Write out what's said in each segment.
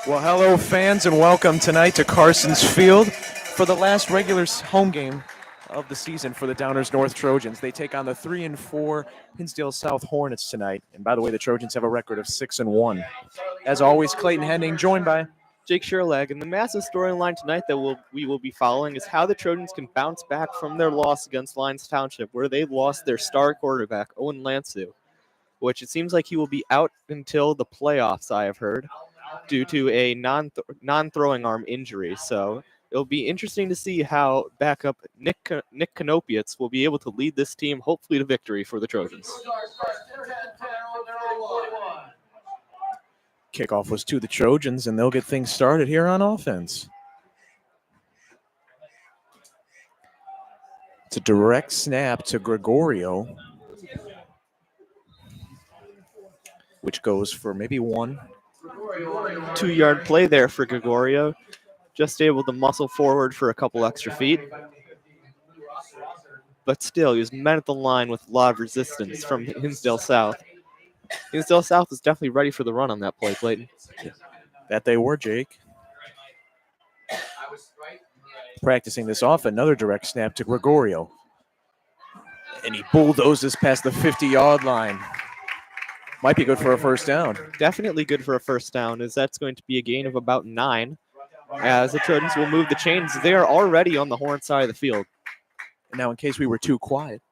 Well, hello, fans, and welcome tonight to Carson's Field for the last regular home game of the season for the Downers North Trojans. They take on the 3-4 Hinsdale South Hornets tonight. And by the way, the Trojans have a record of 6-1. As always, Clayton Henning, joined by Jake Sherlag, and the massive storyline tonight that we will be following is how the Trojans can bounce back from their loss against Lyons Township, where they lost their star quarterback, Owen Lansu, which it seems like he will be out until the playoffs, I have heard, due to a non-throwing arm injury. So it'll be interesting to see how backup Nick Konopietz will be able to lead this team, hopefully to victory for the Trojans. kickoff was to the Trojans, and they'll get things started here on offense. It's a direct snap to Gregorio, which goes for maybe 1. 2-yard play there for Gregorio. Just able to muscle forward for a couple extra feet. But still, he was met at the line with a lot of resistance from Hinsdale South. Hinsdale South is definitely ready for the run on that play, Clayton. That they were, Jake. Practicing this off, another direct snap to Gregorio. And he bulldozes past the 50-yard line. Might be good for a first down. Definitely good for a first down, as that's going to be a gain of about 9, as the Trojans will move the chains. They are already on the Horn side of the field. And now, in case we were too quiet,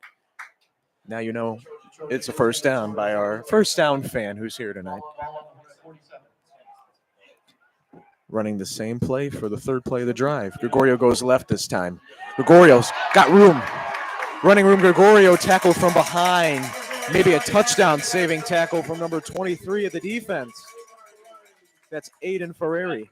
now you know it's a first down by our first down fan who's here tonight. Running the same play for the third play of the drive. Gregorio goes left this time. Gregorio's got room. Running room, Gregorio tackled from behind. Maybe a touchdown-saving tackle from number 23 of the defense. That's Aiden Ferreri.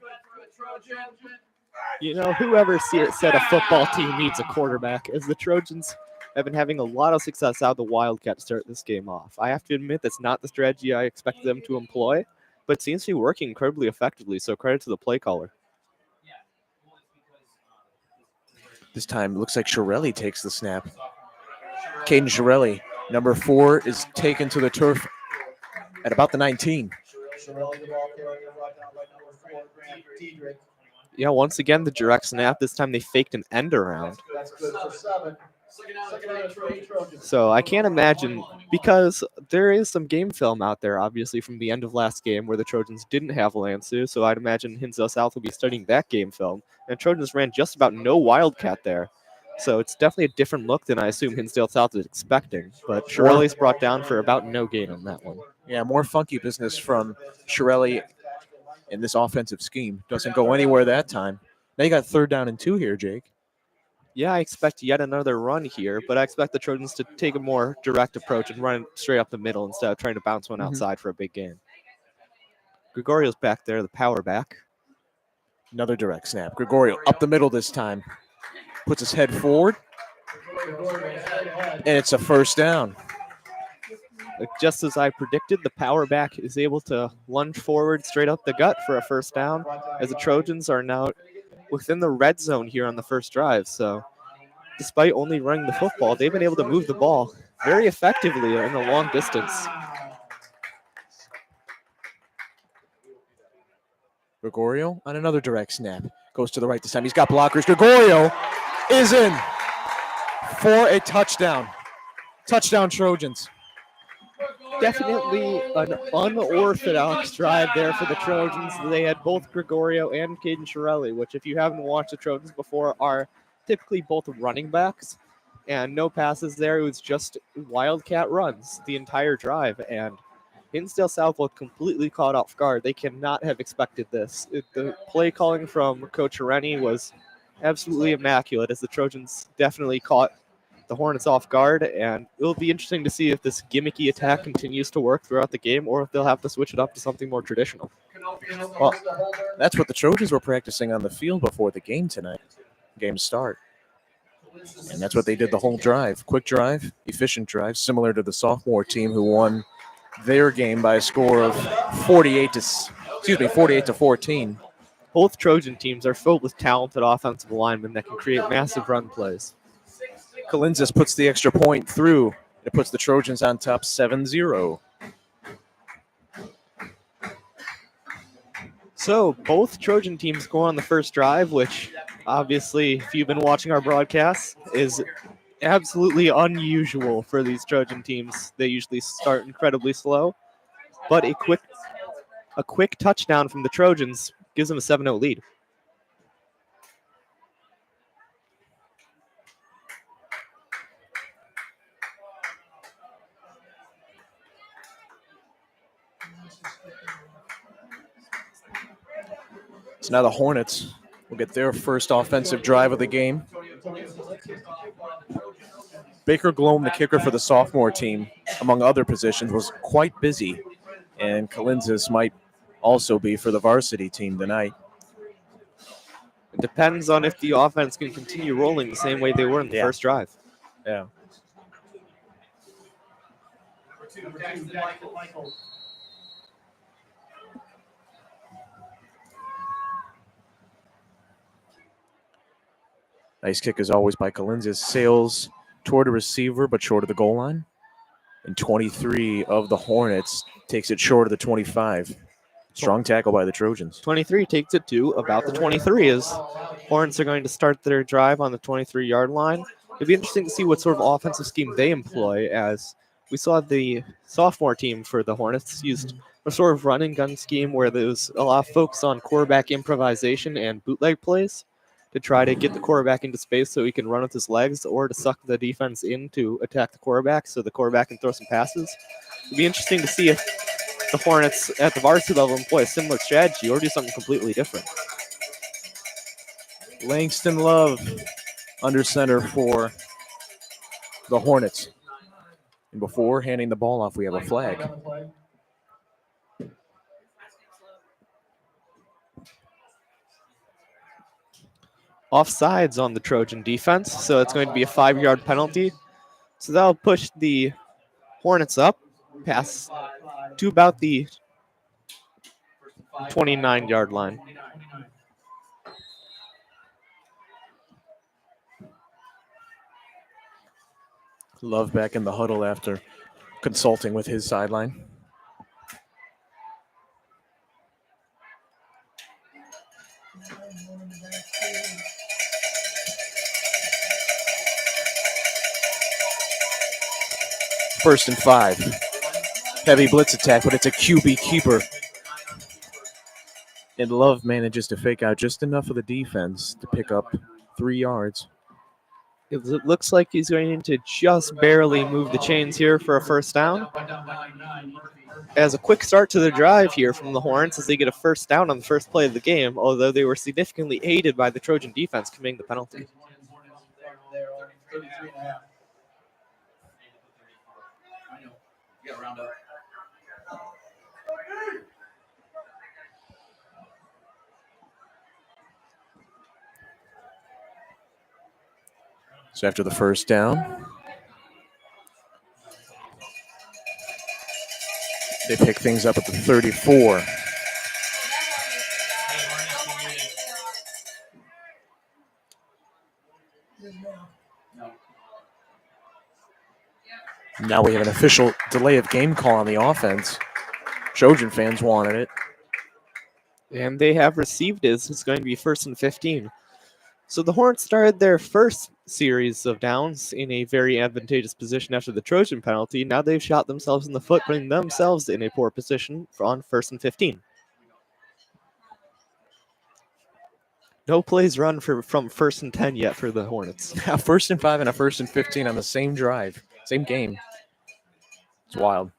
You know, whoever said a football team needs a quarterback, as the Trojans have been having a lot of success out of the Wildcat to start this game off. I have to admit that's not the strategy I expected them to employ, but it seems to be working incredibly effectively, so credit to the play caller. This time, it looks like Shirelli takes the snap. Caden Shirelli, number 4, is taken to the turf at about the 19. Yeah, once again, the direct snap. This time they faked an end around. So I can't imagine, because there is some game film out there, obviously, from the end of last game where the Trojans didn't have Lansu, so I'd imagine Hinsdale South will be studying that game film. And Trojans ran just about no Wildcat there. So it's definitely a different look than I assume Hinsdale South is expecting. But Shirelli's brought down for about no gain on that one. Yeah, more funky business from Shirelli in this offensive scheme. Doesn't go anywhere that time. Now you got 3rd down and 2 here, Jake. Yeah, I expect yet another run here, but I expect the Trojans to take a more direct approach and run straight up the middle instead of trying to bounce one outside for a big gain. Gregorio's back there, the power back. Another direct snap. Gregorio up the middle this time. Puts his head forward. And it's a first down. Just as I predicted, the power back is able to lunge forward straight up the gut for a first down, as the Trojans are now within the red zone here on the first drive. So despite only running the football, they've been able to move the ball very effectively in the long distance. Gregorio on another direct snap. Goes to the right this time. He's got blockers. Gregorio is in for a touchdown. Touchdown, Trojans. Definitely an unorthodox drive there for the Trojans. They had both Gregorio and Caden Shirelli, which, if you haven't watched the Trojans before, are typically both running backs. And no passes there. It was just Wildcat runs the entire drive. And Hinsdale South was completely caught off guard. They cannot have expected this. The play calling from Coach Rennie was absolutely immaculate, as the Trojans definitely caught the Hornets off guard, and it'll be interesting to see if this gimmicky attack continues to work throughout the game or if they'll have to switch it up to something more traditional. Well, that's what the Trojans were practicing on the field before the game tonight. Game start. And that's what they did the whole drive. Quick drive, efficient drive, similar to the sophomore team who won their game by a score of 48 to 14. Both Trojan teams are filled with talented offensive linemen that can create massive run plays. Kalinzis puts the extra point through. It puts the Trojans on top 7-0. So both Trojan teams go on the first drive, which obviously, if you've been watching our broadcast, is absolutely unusual for these Trojan teams. They usually start incredibly slow, but a quick touchdown from the Trojans gives them a 7-0 lead. So now the Hornets will get their first offensive drive of the game. Baker Glome, the kicker for the sophomore team, among other positions, was quite busy, and Kalinzis might also be for the varsity team tonight. It depends on if the offense can continue rolling the same way they were in the first drive. Yeah. Nice kick as always by Kalinzis. Sails toward a receiver, but short of the goal line. And 23 of the Hornets takes it short of the 25. Strong tackle by the Trojans. 23 takes it to about the 23 as Hornets are going to start their drive on the 23-yard line. It'd be interesting to see what sort of offensive scheme they employ, as we saw the sophomore team for the Hornets used a sort of run and gun scheme where there was a lot of focus on quarterback improvisation and bootleg plays to try to get the quarterback into space so he can run with his legs, or to suck the defense in to attack the quarterback so the quarterback can throw some passes. It'd be interesting to see if the Hornets at the varsity level employ a similar strategy or do something completely different. Langston Love under center for the Hornets. And before handing the ball off, we have a flag. Offsides on the Trojan defense, so it's going to be a 5-yard penalty. So that'll push the Hornets up past to about the 29-yard line. Love back in the huddle after consulting with his sideline. First and 5. Heavy blitz attack, but it's a QB keeper. And Love manages to fake out just enough of the defense to pick up 3 yards. It looks like he's going to just barely move the chains here for a first down. As a quick start to the drive here from the Hornets as they get a first down on the first play of the game, although they were significantly aided by the Trojan defense committing the penalty. So after the first down, they pick things up at the 34. Now we have an official delay of game call on the offense. Trojan fans wanted it. And they have received it. It's going to be 1st and 15. So the Hornets started their first series of downs in a very advantageous position after the Trojan penalty. Now they've shot themselves in the foot, putting themselves in a poor position on 1st and 15. No plays run from 1st and 10 yet for the Hornets. A 1st and 5 and a 1st and 15 on the same drive, same game. It's wild.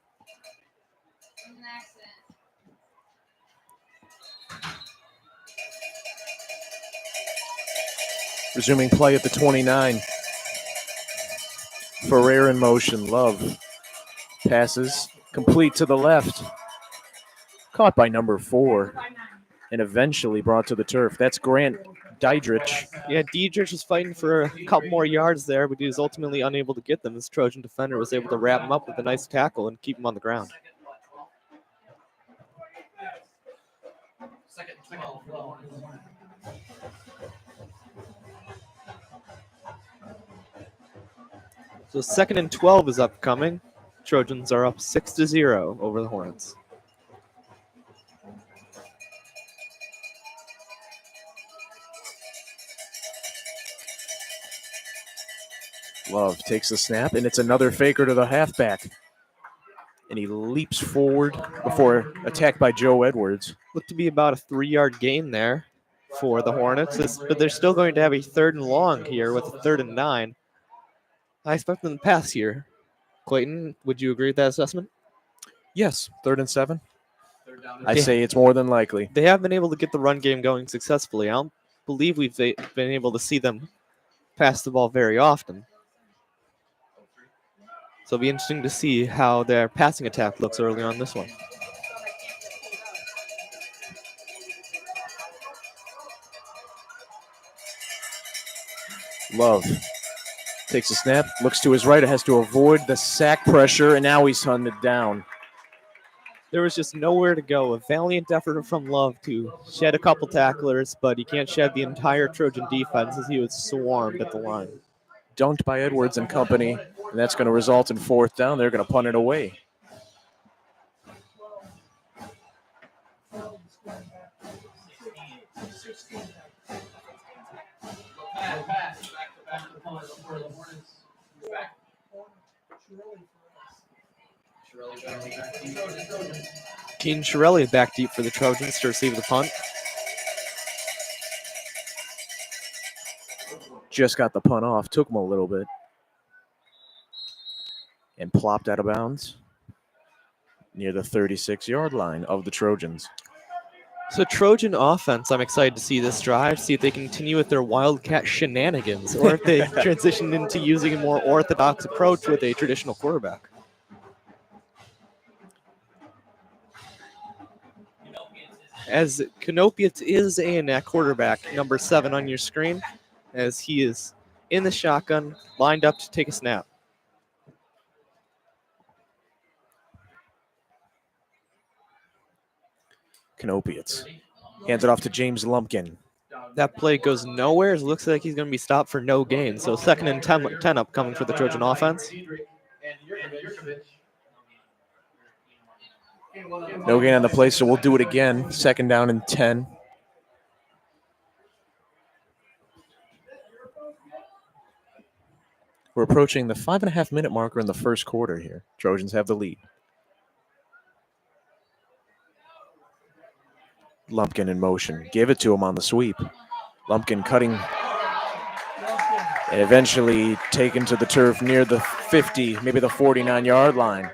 Resuming play at the 29. Ferrer in motion. Love passes complete to the left. Caught by number 4 and eventually brought to the turf. That's Grant Diedrich. Yeah, Diedrich was fighting for a couple more yards there, but he was ultimately unable to get them. This Trojan defender was able to wrap him up with a nice tackle and keep him on the ground. So 2nd and 12 is upcoming. Trojans are up 6-0 over the Hornets. Love takes the snap, and it's another faker to the halfback. And he leaps forward before attacked by Joe Edwards. Looked to be about a 3-yard gain there for the Hornets, but they're still going to have a 3rd and long here with a 3rd and 9. I expect them to pass here. Clayton, would you agree with that assessment? Yes, 3rd and 7. I say it's more than likely. They have been able to get the run game going successfully. I don't believe we've been able to see them pass the ball very often. So it'll be interesting to see how their passing attack looks early on this one. Love takes a snap, looks to his right, has to avoid the sack pressure, and now he's hunted down. There was just nowhere to go. A valiant effort from Love to shed a couple tacklers, but he can't shed the entire Trojan defense as he was swarmed at the line. Dunked by Edwards and company, and that's going to result in 4th down. They're going to punt it away. Keen Shirelli back deep for the Trojans to receive the punt. Just got the punt off, took him a little bit, and plopped out of bounds near the 36-yard line of the Trojans. So Trojan offense, I'm excited to see this drive, see if they continue with their Wildcat shenanigans, or if they transition into using a more orthodox approach with a traditional quarterback. As Canopius is in at quarterback, number 7 on your screen, as he is in the shotgun, lined up to take a snap. Canopius hands it off to James Lumpkin. That play goes nowhere. It looks like he's going to be stopped for no gain. So 2nd and 10 up coming for the Trojan offense. No gain on the play, so we'll do it again. 2nd down and 10. We're approaching the 5.5-minute marker in the first quarter here. Trojans have the lead. Lumpkin in motion. Give it to him on the sweep. Lumpkin cutting and eventually taken to the turf near the 50, maybe the 49-yard line.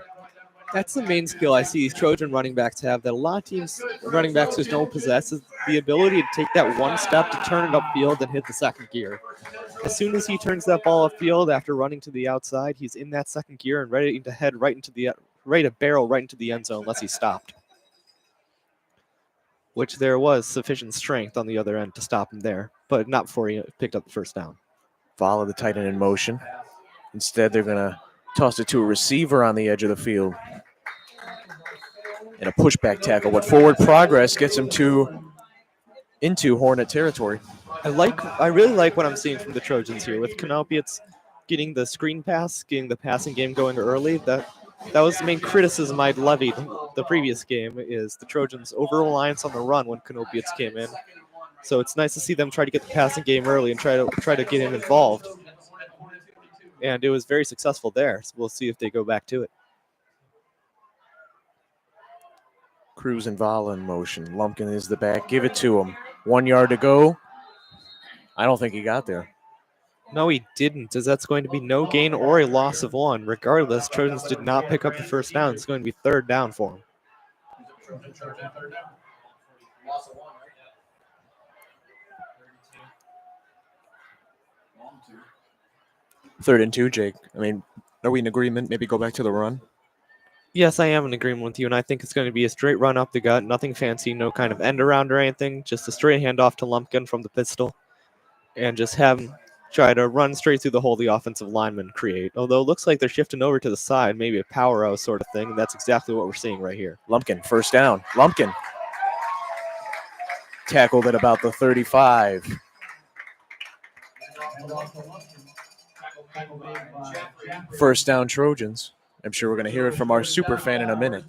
That's the main skill I see these Trojan running backs have, that a lot of teams running backs just don't possess, is the ability to take that one step to turn it upfield and hit the 2nd gear. As soon as he turns that ball upfield after running to the outside, he's in that 2nd gear and ready to head ready to barrel right into the end zone unless he's stopped. Which there was sufficient strength on the other end to stop him there, but not before he picked up the 1st down. Follow the tight end in motion. Instead, they're going to toss it to a receiver on the edge of the field. And a pushback tackle, but forward progress gets him into Hornet territory. I really like what I'm seeing from the Trojans here with Canopius getting the screen pass, getting the passing game going early. That was the main criticism I'd levied the previous game, is the Trojans' over-reliance on the run when Canopius came in. So it's nice to see them try to get the passing game early and try to get him involved. And it was very successful there. So we'll see if they go back to it. Cruz and Vala in motion. Lumpkin is the back. Give it to him. 1 yard to go. I don't think he got there. No, he didn't, as that's going to be no gain or a loss of 1. Regardless, Trojans did not pick up the 1st down. It's going to be 3rd down for him. 3rd and 2, Jake. I mean, are we in agreement? Maybe go back to the run? Yes, I am in agreement with you, and I think it's going to be a straight run up the gut. Nothing fancy, no kind of end around or anything. Just a straight handoff to Lumpkin from the pistol. And just have him try to run straight through the hole the offensive linemen create. Although it looks like they're shifting over to the side, maybe a power out sort of thing. And that's exactly what we're seeing right here. Lumpkin, 1st down. Lumpkin. Tackled at about the 35. First down, Trojans. I'm sure we're going to hear it from our super fan in a minute.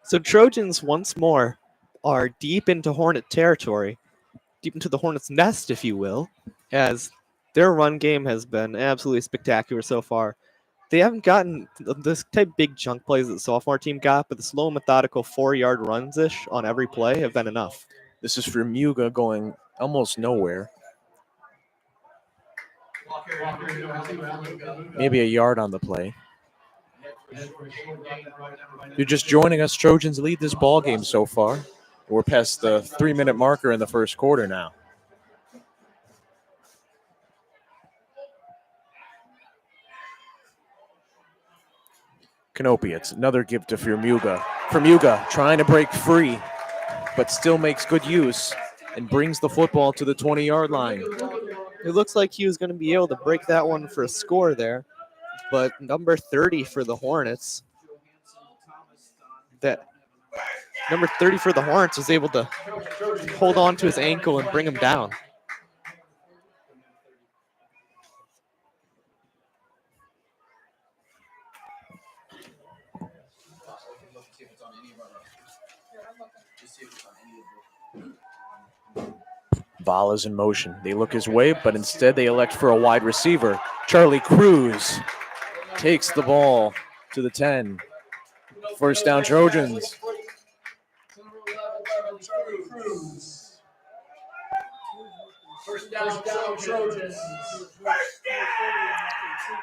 So Trojans once more are deep into Hornet territory, deep into the Hornets' nest, if you will, as their run game has been absolutely spectacular so far. They haven't gotten this type big chunk plays that the sophomore team got, but the slow, methodical 4-yard runs-ish on every play have been enough. This is for Muga going almost nowhere. Maybe a yard on the play. You're just joining us. Trojans lead this ball game so far. We're past the 3-minute marker in the first quarter now. Canopiates, another give to Firmuga. Firmuga trying to break free, but still makes good use and brings the football to the 20-yard line. It looks like he was going to be able to break that one for a score there, but number 30 for the Hornets. Number 30 for the Hornets was able to hold on to his ankle and bring him down. Ball is in motion. They look his way, but instead they elect for a wide receiver. Charlie Cruz takes the ball to the 10. First down, Trojans.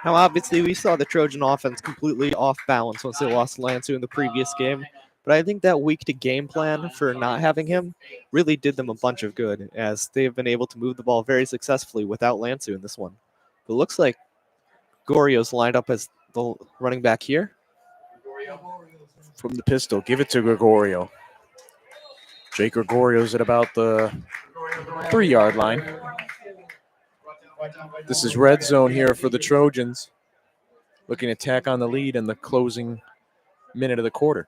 Now, obviously, we saw the Trojan offense completely off balance once they lost Lansu in the previous game. But I think that week to game plan for not having him really did them a bunch of good, as they have been able to move the ball very successfully without Lansu in this one. But it looks like Gorio's lined up as the running back here. From the pistol, give it to Gregorio. Jake Gregorio's at about the 3-yard line. This is red zone here for the Trojans, looking to tack on the lead in the closing minute of the quarter.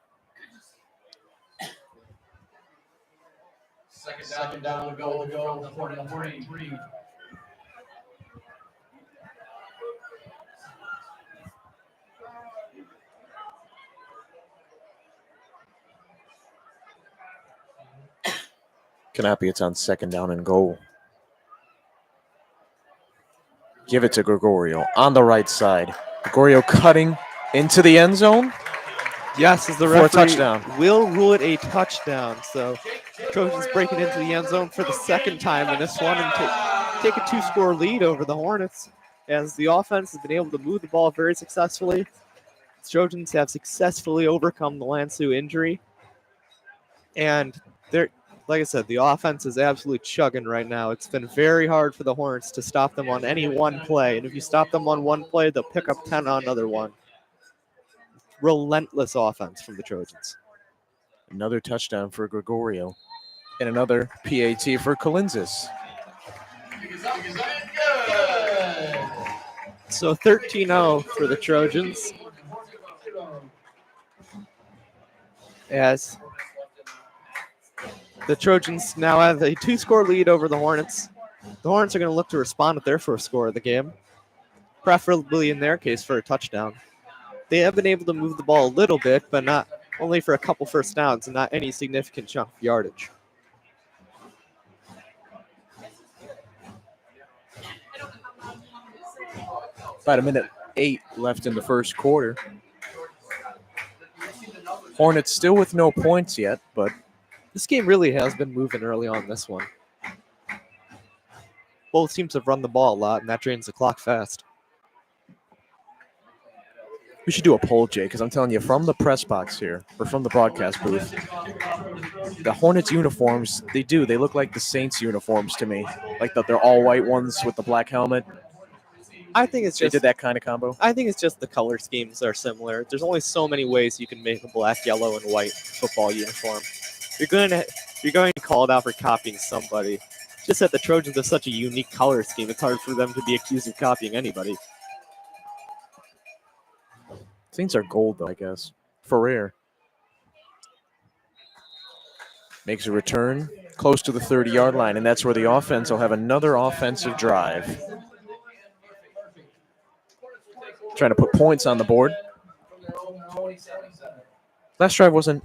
Second down, go. 43. Canopiates on second down and goal. Give it to Gregorio on the right side. Gregorio cutting into the end zone. Yes, as the For a referee touchdown. will rule it a touchdown. So Trojans breaking into the end zone for the second time in this one and take a 2-score lead over the Hornets, as the offense has been able to move the ball very successfully. The Trojans have successfully overcome the Lansu injury. And they're, like I said, the offense is absolutely chugging right now. It's been very hard for the Hornets to stop them on any one play. And if you stop them on one play, they'll pick up 10 on another one. Relentless offense from the Trojans. Another touchdown for Gregorio. And another PAT for Colinzis. So 13-0 for the Trojans. As the Trojans now have a 2-score lead over the Hornets. The Hornets are going to look to respond with their first score of the game, preferably in their case for a touchdown. They have been able to move the ball a little bit, but not only for a couple first downs and not any significant chunk of yardage. About 1:08 left in the first quarter. Hornets still with no points yet, but This game really has been moving early on this one. Both teams have run the ball a lot, and that drains the clock fast. we should do a poll, Jay, because I'm telling you, from the press box here, or from the broadcast booth, the Hornets uniforms, they look like the Saints uniforms to me. Like they're all white ones with the black helmet. I think it's They just did that kind of combo. I think it's just the color schemes are similar. There's only so many ways you can make a black, yellow, and white football uniform. You're going to call it out for copying somebody. Just that the Trojans have such a unique color scheme, it's hard for them to be accused of copying anybody. Saints are gold, though, I guess. Ferrer makes a return close to the 30-yard line, and that's where the offense will have another offensive drive. Trying to put points on the board. Last drive wasn't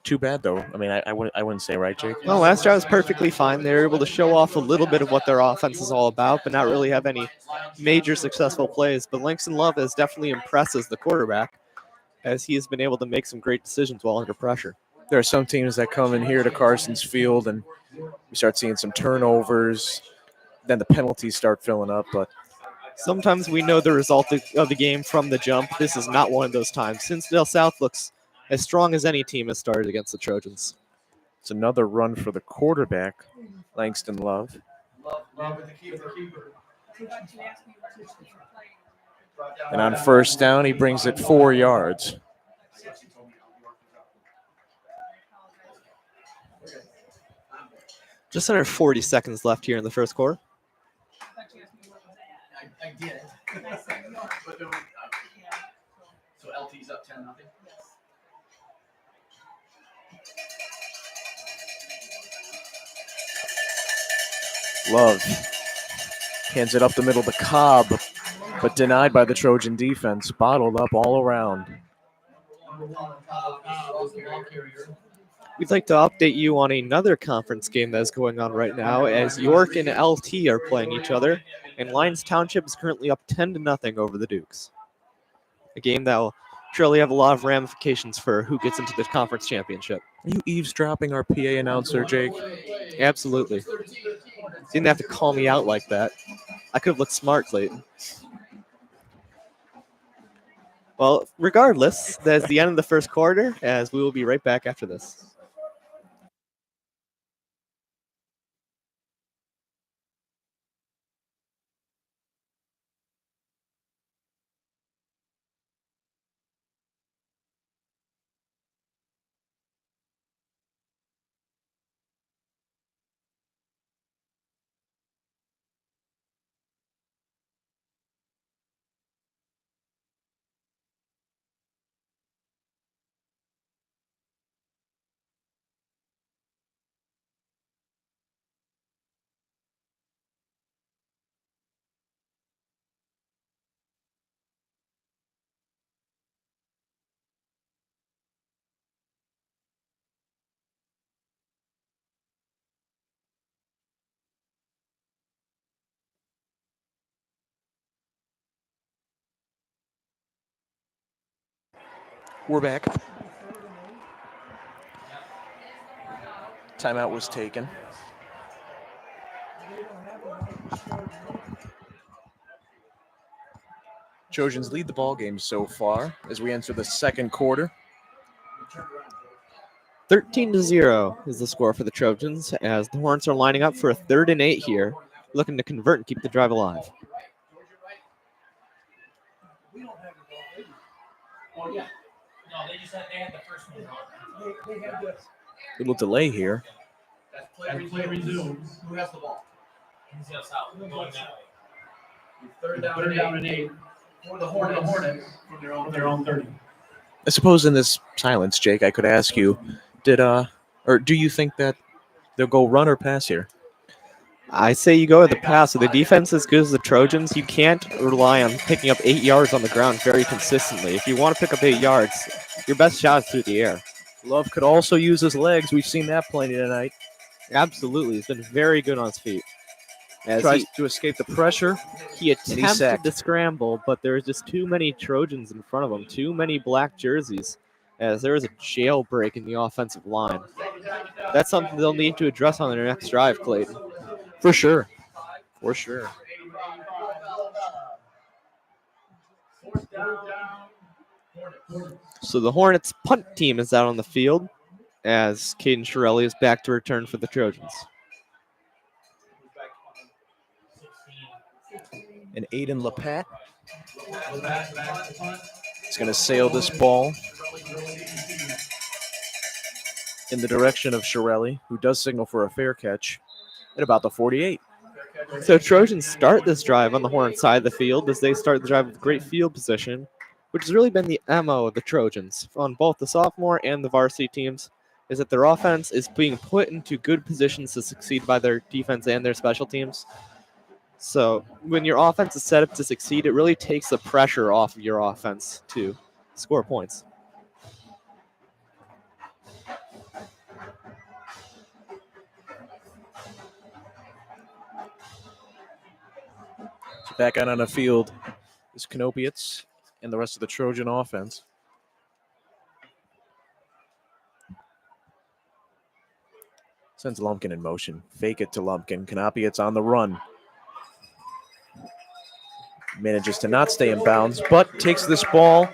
too bad, though. I mean, I wouldn't say, right, Jake? No, last drive was perfectly fine. They were able to show off a little bit of what their offense is all about, but not really have any major successful plays. But Langston Love has definitely impressed as the quarterback, as he has been able to make some great decisions while under pressure. There are some teams that come in here to Carson's Field and we start seeing some turnovers. Then the penalties start filling up, but sometimes we know the result of the game from the jump. This is not one of those times. Hinsdale South looks as strong as any team has started against the Trojans. it's another run for the quarterback, Langston Love. Love with the keeper. And on first down, he brings it 4 yards. Just under 40 seconds left here in the first quarter. I did. But there was, so LT's up 10-0. Love hands it up the middle to Cobb, but denied by the Trojan defense. Bottled up all around. We'd like to update you on another conference game that is going on right now, as York and LT are playing each other, and Lyons Township is currently up 10-0 over the Dukes. A game that will surely have a lot of ramifications for who gets into the conference championship. Are you eavesdropping our PA announcer, Jake? Absolutely. Didn't have to call me out like that. I could have looked smart, Clayton. Well, regardless, that's the end of the first quarter, as we will be right back after this. We're back. Timeout was taken. Trojans lead the ball game so far as we enter the second quarter. 13-0 is the score for the Trojans, as the Hornets are lining up for a 3rd and 8 here, looking to convert and keep the drive alive. Oh, yeah. No, they just had the first one wrong. Little delay here. That's play resumes. Who has the ball? Hinsdale South. Going that way. Third down and 8 for the Hornets from their own 30. I suppose in this silence, Jake, I could ask you, do you think that they'll go run or pass here? I say you go with the pass. With the defense as good as the Trojans, you can't rely on picking up 8 yards on the ground very consistently. If you want to pick up 8 yards, your best shot is through the air. Love could also use his legs. We've seen that plenty tonight. Absolutely. He's been very good on his feet. As Tries to escape the pressure. he attempted to scramble, but there was just too many Trojans in front of him, too many black jerseys, as there was a jailbreak in the offensive line. That's something they'll need to address on their next drive, Clayton. For sure. For sure. So the Hornets punt team is out on the field, as Caden Shirelli is back to return for the Trojans. And Aiden Lapat is going to sail this ball in the direction of Shirelli, who does signal for a fair catch at about the 48. So Trojans start this drive on the Hornet side of the field as they start the drive with great field position, which has really been the MO of the Trojans on both the sophomore and the varsity teams, is that their offense is being put into good positions to succeed by their defense and their special teams. So when your offense is set up to succeed, it really takes the pressure off of your offense to score points. Back out on the field is Canopiates and the rest of the Trojan offense. Sends Lumpkin in motion. Fake it to Lumpkin. Canopiates on the run. Manages to not stay in bounds, but takes this ball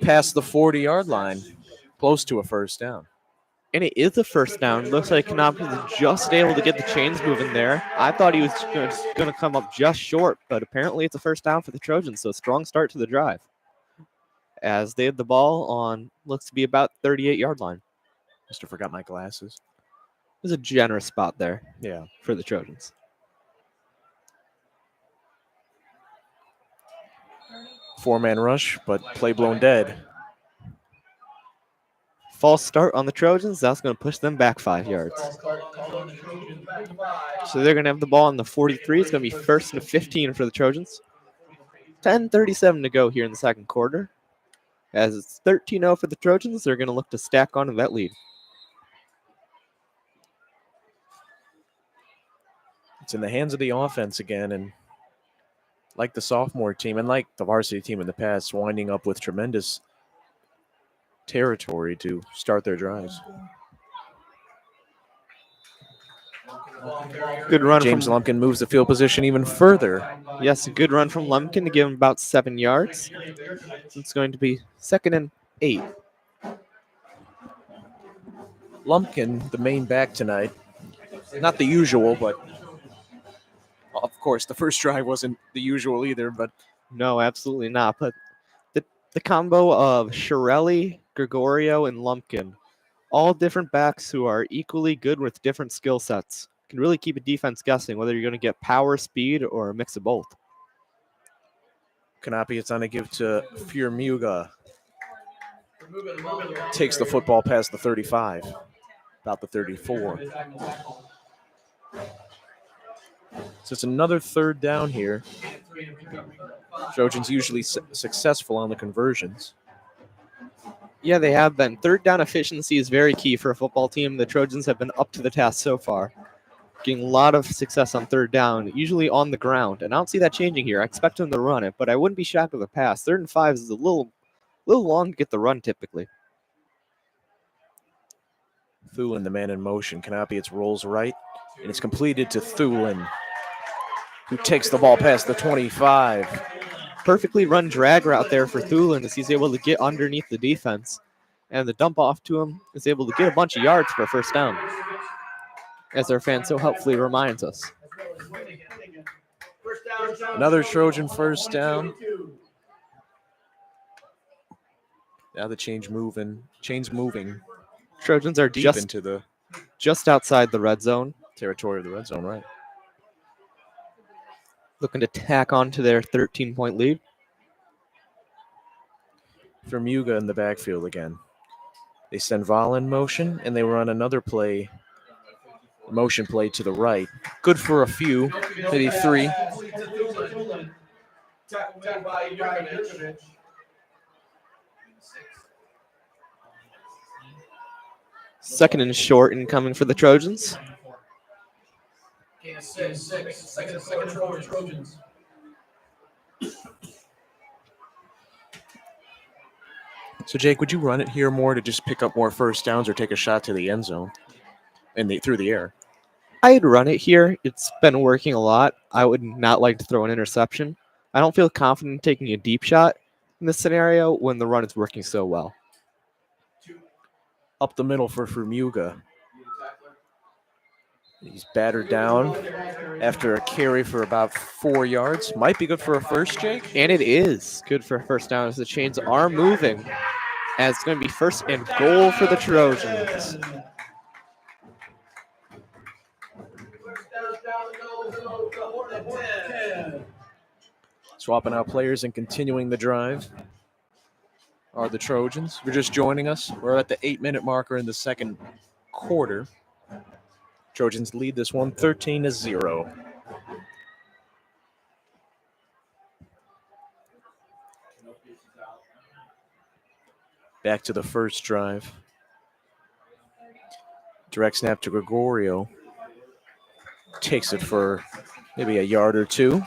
past the 40-yard line, close to a first down. And it is a first down. Looks like Knoppers is just able to get the chains moving there. I thought he was going to come up just short, but apparently it's a first down for the Trojans, so strong start to the drive. As they had the ball on, looks to be about 38-yard line. Must have forgot my glasses. There's a generous spot there Yeah. for the Trojans. Four-man rush, but play blown dead. False start on the Trojans. That's going to push them back 5 yards. So they're going to have the ball on the 43. It's going to be 1st and 15 for the Trojans. 10:37 to go here in the second quarter. As it's 13-0 for the Trojans, they're going to look to stack onto that lead. It's in the hands of the offense again, and like the sophomore team and like the varsity team in the past, winding up with tremendous territory to start their drives. Good run James from Lumpkin moves the field position even further. Yes, a good run from Lumpkin to give him about 7 yards. It's going to be 2nd and 8. Lumpkin, the main back tonight, not the usual, but of course the first drive wasn't the usual either, but No, absolutely not. But the combo of Shirelli, Gregorio, and Lumpkin, all different backs who are equally good with different skill sets, can really keep a defense guessing whether you're going to get power, speed, or a mix of both. Kanapi, it's on a give to Fiermuga. Takes the football past the 35, about the 34. So it's another third down here. Trojans usually successful on the conversions. Yeah, they have been. Third down efficiency is very key for a football team. The Trojans have been up to the task so far, getting a lot of success on third down, usually on the ground. And I don't see that changing here. I expect them to run it, but I wouldn't be shocked with a pass. 3rd and 5 is a little long to get the run typically. Thulin, the man in motion. Kanapiets rolls right, and it's completed to Thulin, who takes the ball past the 25. Perfectly run drag route there for Thulin as he's able to get underneath the defense. And the dump off to him is able to get a bunch of yards for a first down, as our fan so helpfully reminds us. Another Trojan first down. Now the chain's moving. Trojans are Deep just into the outside the red zone, territory of the red zone, right? looking to tack on to their 13-point lead. Vermuga in the backfield again. They send Val in motion, and they run another play, motion play to the right. Good for a few, maybe 3. Second and short incoming for the Trojans. Second for Trojans. So, Jake, would you run it here more to just pick up more first downs or take a shot to the end zone and through the air? I'd run it here. It's been working a lot. I would not like to throw an interception. I don't feel confident in taking a deep shot in this scenario when the run is working so well. Up the middle for Vermuga. He's battered down after a carry for about 4 yards. Might be good for a first, Jake. And it is good for a first down as the chains are moving. As it's going to be first and goal for the Trojans. Swapping out players and continuing the drive are the Trojans. If you're just joining us, we're at the 8-minute marker in the second quarter. Trojans lead this one 13-0. Back to the first drive. Direct snap to Gregorio. Takes it for maybe a yard or 2.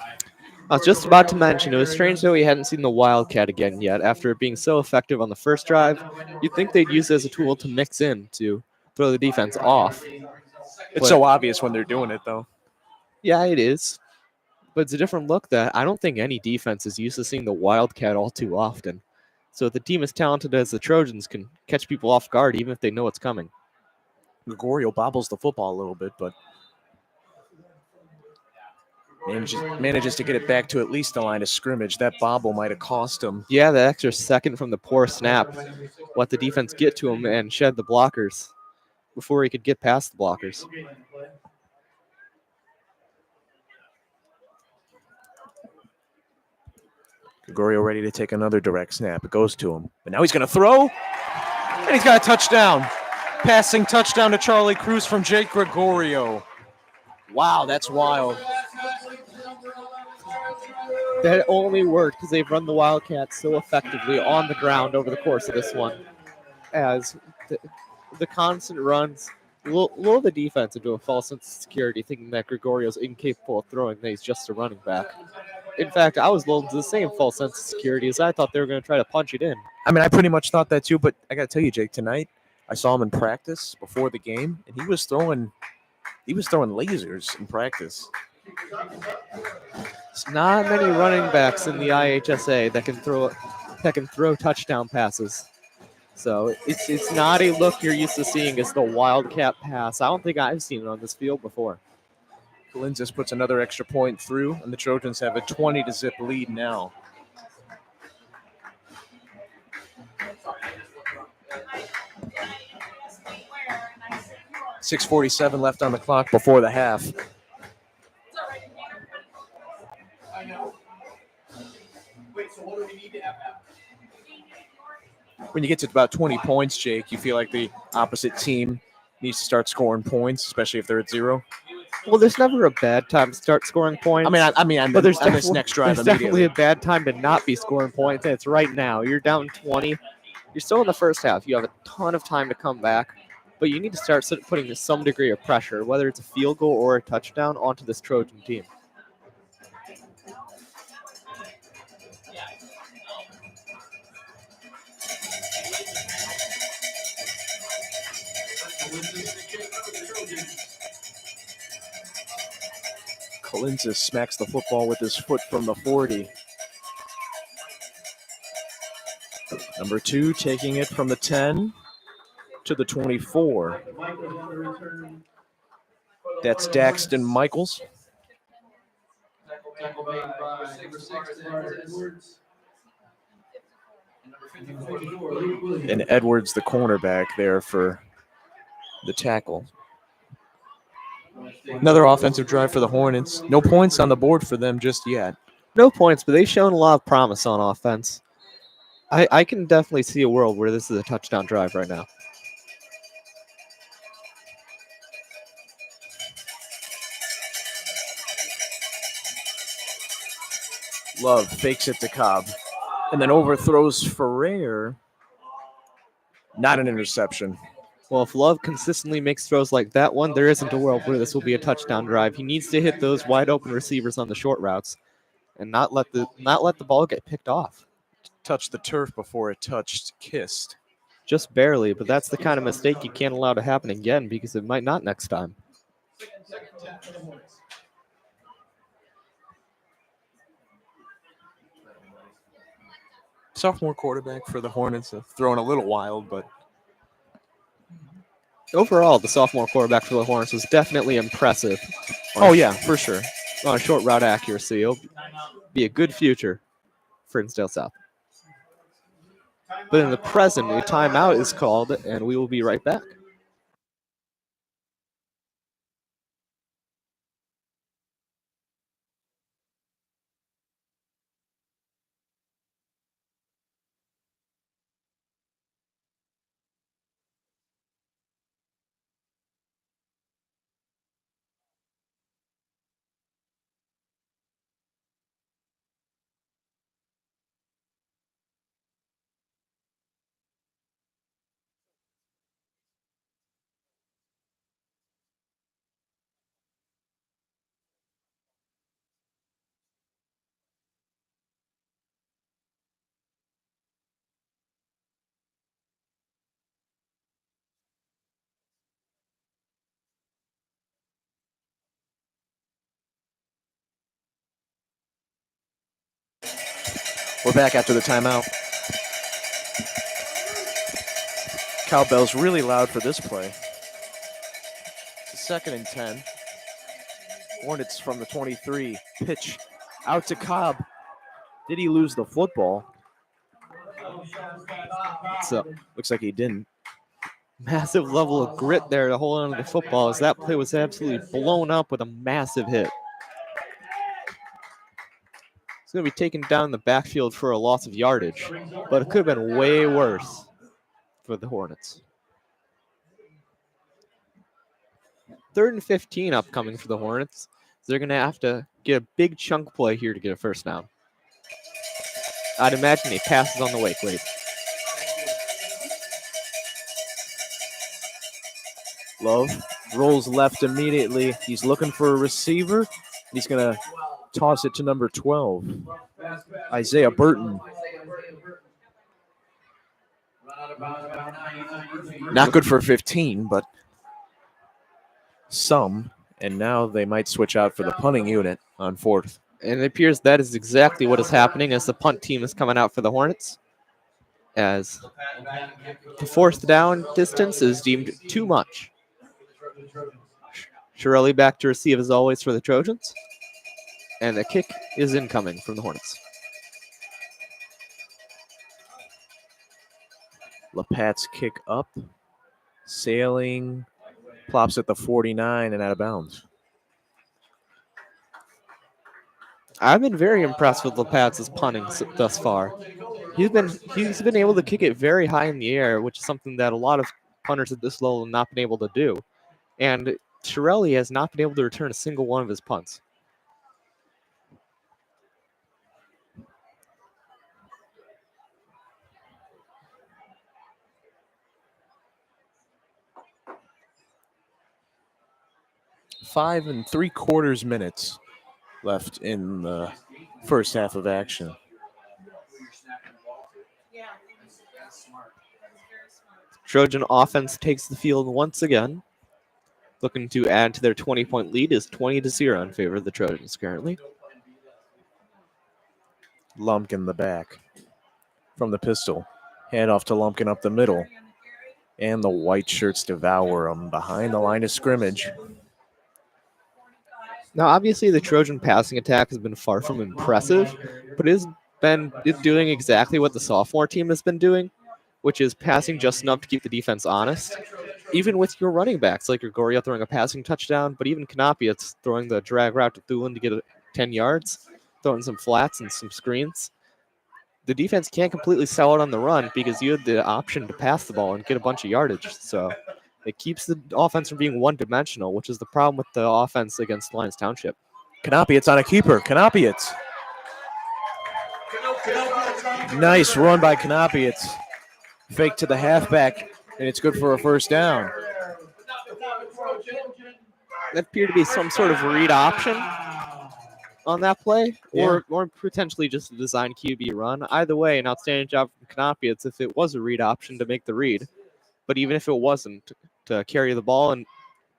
I was just about to mention, it was strange that we hadn't seen the Wildcat again yet. After it being so effective on the first drive, you'd think they'd use it as a tool to mix in, to throw the defense off. It's so obvious when they're doing it, though. Yeah, it is. But it's a different look that I don't think any defense is used to seeing the Wildcat all too often. So if the team as talented as the Trojans can catch people off guard even if they know it's coming. Gregorio bobbles the football a little bit, but manages to get it back to at least the line of scrimmage. That bobble might have cost him. Yeah, the extra second from the poor snap let the defense get to him and shed the blockers before he could get past the blockers. Gregorio ready to take another direct snap. It goes to him. But now he's going to throw, and he's got a touchdown. Passing touchdown to Charlie Cruz from Jake Gregorio. Wow, that's wild. That only worked because they've run the Wildcats so effectively on the ground over the course of this one. As the constant runs lull the defense into a false sense of security, thinking that Gregorio's incapable of throwing, that he's just a running back. In fact, I was lulled into the same false sense of security as I thought they were going to try to punch it in. I mean, I pretty much thought that too, but I got to tell you, Jake, tonight I saw him in practice before the game, and he was throwing lasers in practice. There's not many running backs in the IHSA that can throw touchdown passes. So it's not a look you're used to seeing as the Wildcat pass. I don't think I've seen it on this field before. Kalinzis puts another extra point through, and the Trojans have a 20-0 lead now. .6:47 left on the clock before the half. I know. Wait, so what do we need to have now? When you get to about 20 points, Jake, you feel like the opposite team needs to start scoring points, especially if they're at 0. Well, there's never a bad time to start scoring points. I mean, but there's on this next drive there's immediately. definitely a bad time to not be scoring points, and it's right now. You're down 20. You're still in the first half. You have a ton of time to come back, but you need to start putting some degree of pressure, whether it's a field goal or a touchdown, onto this Trojan team. Kalinzis smacks the football with his foot from the 40. Number 2 taking it from the 10 to the 24. That's Daxton Michaels. And Edwards, the cornerback, there for the tackle. Another offensive drive for the Hornets. No points on the board for them just yet. No points, but they've shown a lot of promise on offense. I can definitely see a world where this is a touchdown drive right now. Love fakes it to Cobb and then overthrows Ferrer. Not an interception. Well, if Love consistently makes throws like that one, there isn't a world where this will be a touchdown drive. He needs to hit those wide open receivers on the short routes and not let the ball get picked off. Touched the turf before it touched Kist. Just barely, but that's the kind of mistake you can't allow to happen again because it might not next time. Sophomore quarterback for the Hornets, throwing a little wild, but overall, the sophomore quarterback for the Hornets was definitely impressive. Oh yeah, for sure. On short route accuracy, it'll be a good future for Hinsdale South. But in the present, a timeout is called, and we will be right back. We're back after the timeout. Cowbell's really loud for this play. Second and 10. Hornets from the 23. Pitch out to Cobb. Did he lose the football? So Looks like he didn't. massive level of grit there to hold on to the football, as that play was absolutely blown up with a massive hit. It's going to be taken down the backfield for a loss of yardage, but it could have been way worse for the Hornets. 3rd and 15 upcoming for the Hornets. They're going to have to get a big chunk play here to get a first down. I'd imagine he passes on the way, Wade. Love rolls left immediately. He's looking for a receiver. He's going to toss it to number 12, Isaiah Burton. Not good for 15, but some. And now they might switch out for the punting unit on 4th. And it appears that is exactly what is happening as the punt team is coming out for the Hornets, as the 4th down distance is deemed too much. Shirelli back to receive as always for the Trojans. And the kick is incoming from the Hornets. LaPat's kick up, sailing, plops at the 49 and out of bounds. I've been very impressed with LaPat's punting thus far. He's been able to kick it very high in the air, which is something that a lot of punters at this level have not been able to do. And Shirelli has not been able to return a single one of his punts. Five and 3/4 minutes left in the first half of action. Trojan offense takes the field once again. Looking to add to their 20-point lead is 20-0 in favor of the Trojans currently. Lumpkin the back from the pistol. Hand off to Lumpkin up the middle. And the white shirts devour him behind the line of scrimmage. Now, obviously, the Trojan passing attack has been far from impressive, but it's doing exactly what the sophomore team has been doing, which is passing just enough to keep the defense honest. Even with your running backs, like Gregorio throwing a passing touchdown, but even Kanapiat's throwing the drag route to Thulin to get 10 yards, throwing some flats and some screens. The defense can't completely sell out on the run because you had the option to pass the ball and get a bunch of yardage. So it keeps the offense from being one-dimensional, which is the problem with the offense against Lions Township. Kanapiat's on a keeper. Kanapiat's. Nice run by Kanapiat's. Fake to the halfback, and it's good for a first down. That appeared to be some sort of read option on that play, or potentially just a design QB run. Either way, an outstanding job from Kanapiat's if it was a read option to make the read. But even if it wasn't, to carry the ball and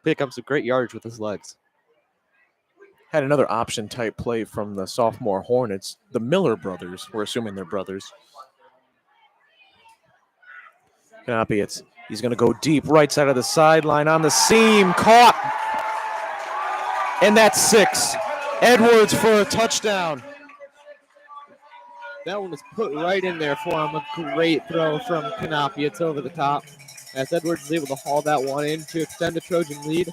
pick up some great yardage with his legs. Had another option type play from the sophomore Hornets. The Miller brothers, we're assuming they're brothers. Kanapiat's. He's going to go deep, right side of the sideline on the seam. Caught. And that's 6. Edwards for a touchdown. That one was put right in there for him. A great throw from Kanapiat's over the top, as Edwards is able to haul that one in to extend the Trojan lead.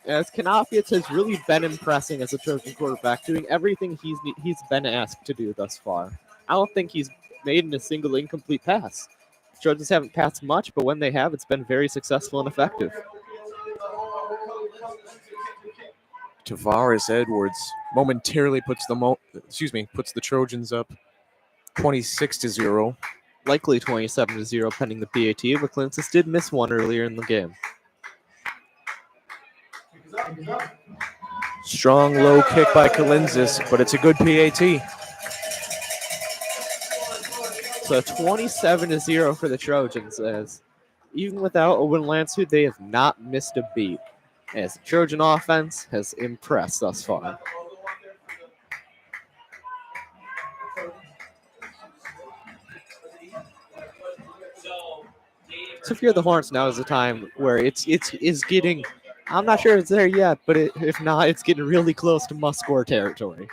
As Kanapiat's has really been impressing as a Trojan quarterback, doing everything he's been asked to do thus far. I don't think he's made a single incomplete pass. The Trojans haven't passed much, but when they have, it's been very successful and effective. Tavares Edwards momentarily puts the Trojans up 26-0. Likely 27-0 pending the PAT, but Clintus did miss one earlier in the game. Strong low kick by Kalinzis, but it's a good PAT. So 27-0 for the Trojans, as even without Owen Landshut, they have not missed a beat, as the Trojan offense has impressed thus far. So if you're the Hornets, now is the time where it's getting. I'm not sure it's there yet, but if not, it's getting really close to must-score territory.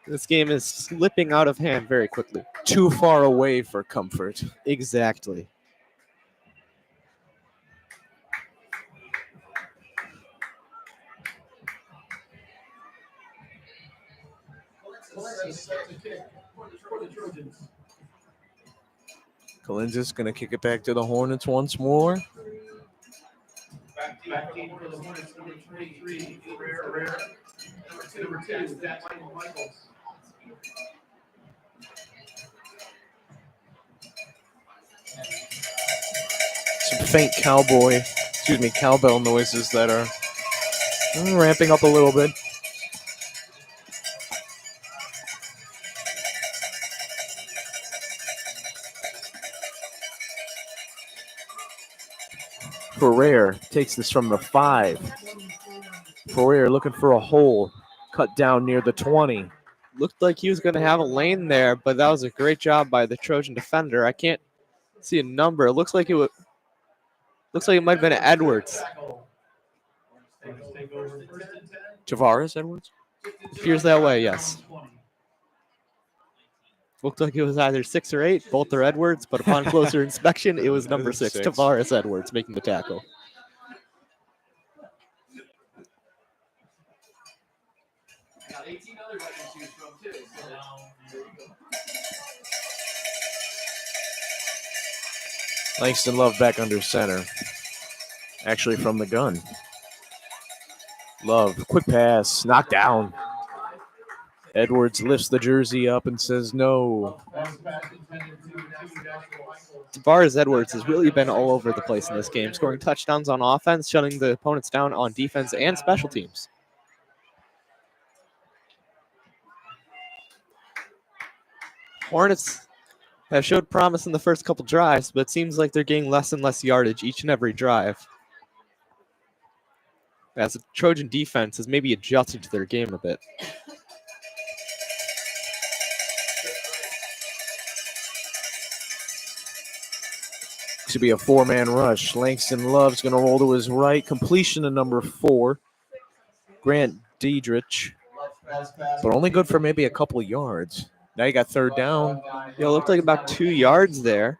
This game is slipping out of hand very quickly. Too far away for comfort. Exactly. Kalinzis going to kick it back to the Hornets once more. Back team for the Hornets, number 23, Rare. Number 2 is that Michaels. Some faint cowbell noises that are ramping up a little bit. Ferrer takes this from the 5. Ferrer looking for a hole, cut down near the 20. Looked like he was going to have a lane there, but that was a great job by the Trojan defender. I can't see a number. It looks like it might have been Edwards. Tavares Edwards? Appears that way, yes. Looked like it was either 6 or 8. Both are Edwards, but upon closer inspection, it was number 6, Tavares Edwards, making the tackle. Got 18 others I can choose from too. So now, there you go. Langston Love back under center. Actually from the gun. Love, quick pass, knocked down. Edwards lifts the jersey up and says no. Tavares Edwards has really been all over the place in this game, scoring touchdowns on offense, shutting the opponents down on defense and special teams. Hornets have showed promise in the first couple drives, but it seems like they're getting less and less yardage each and every drive, as the Trojan defense has maybe adjusted to their game a bit. To be a 4-man rush. Langston Love's going to roll to his right. Completion to number 4. Grant Diedrich. But only good for maybe a couple of yards. Now you got 3rd down. Yeah, it looked like about 2 yards there.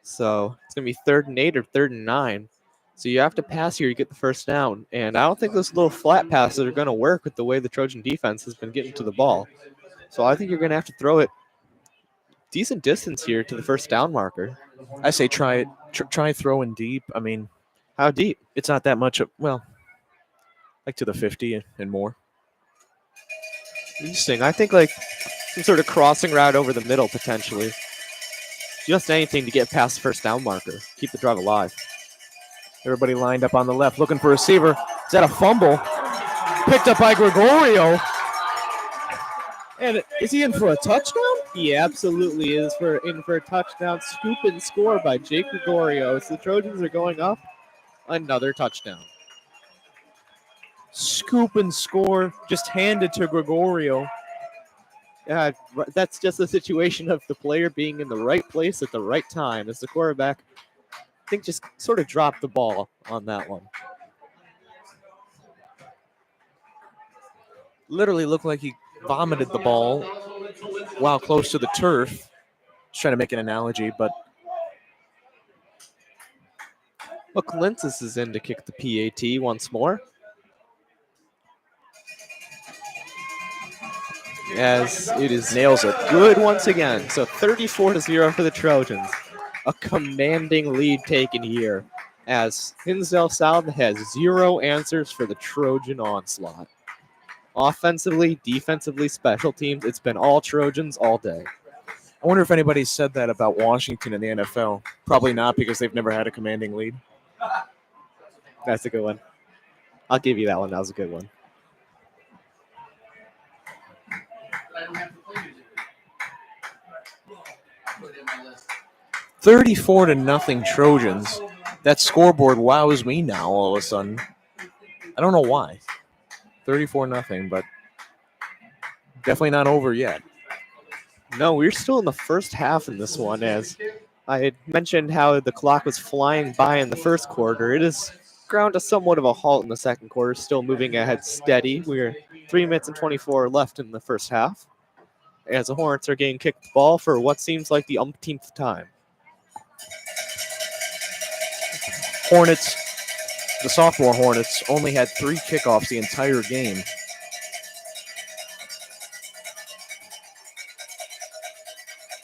So it's going to be 3rd and 8 or 3rd and 9. So you have to pass here to get the first down. And I don't think those little flat passes are going to work with the way the Trojan defense has been getting to the ball. So I think you're going to have to throw it decent distance here to the first down marker. I say try it. Try throwing deep. I mean, how deep? It's not that much. Well, like to the 50 and more. Interesting. I think like some sort of crossing route over the middle potentially. Just anything to get past the first down marker. Keep the drive alive. Everybody lined up on the left looking for a receiver. Is that a fumble? Picked up by Gregorio. And is he in for a touchdown? He absolutely is in for a touchdown. Scoop and score by Jake Gregorio. So the Trojans are going up. Another touchdown. Scoop and score. Just handed to Gregorio. That's just a situation of the player being in the right place at the right time. As the quarterback, I think, just sort of dropped the ball on that one. Literally looked like he vomited the ball while close to the turf. Just trying to make an analogy, but look, Lintzis is in to kick the PAT once more. As it is nails it good once again. So 34-0 for the Trojans. A commanding lead taken here, as Hinsdale South has 0 answers for the Trojan onslaught. Offensively, defensively, special teams, it's been all Trojans all day. I wonder if anybody said that about Washington in the NFL. Probably not, because they've never had a commanding lead. That's a good one. I'll give you that one. That was a good one. 34-0 Trojans. That scoreboard wows me now all of a sudden. I don't know why. 34-0, but definitely not over yet. No, we're still in the first half in this one, as I had mentioned how the clock was flying by in the first quarter. It is ground to somewhat of a halt in the second quarter, still moving ahead steady. We're 3 minutes and 24 left in the first half, as the Hornets are getting kicked the ball for what seems like the umpteenth time. Hornets, the sophomore Hornets, only had 3 kickoffs the entire game.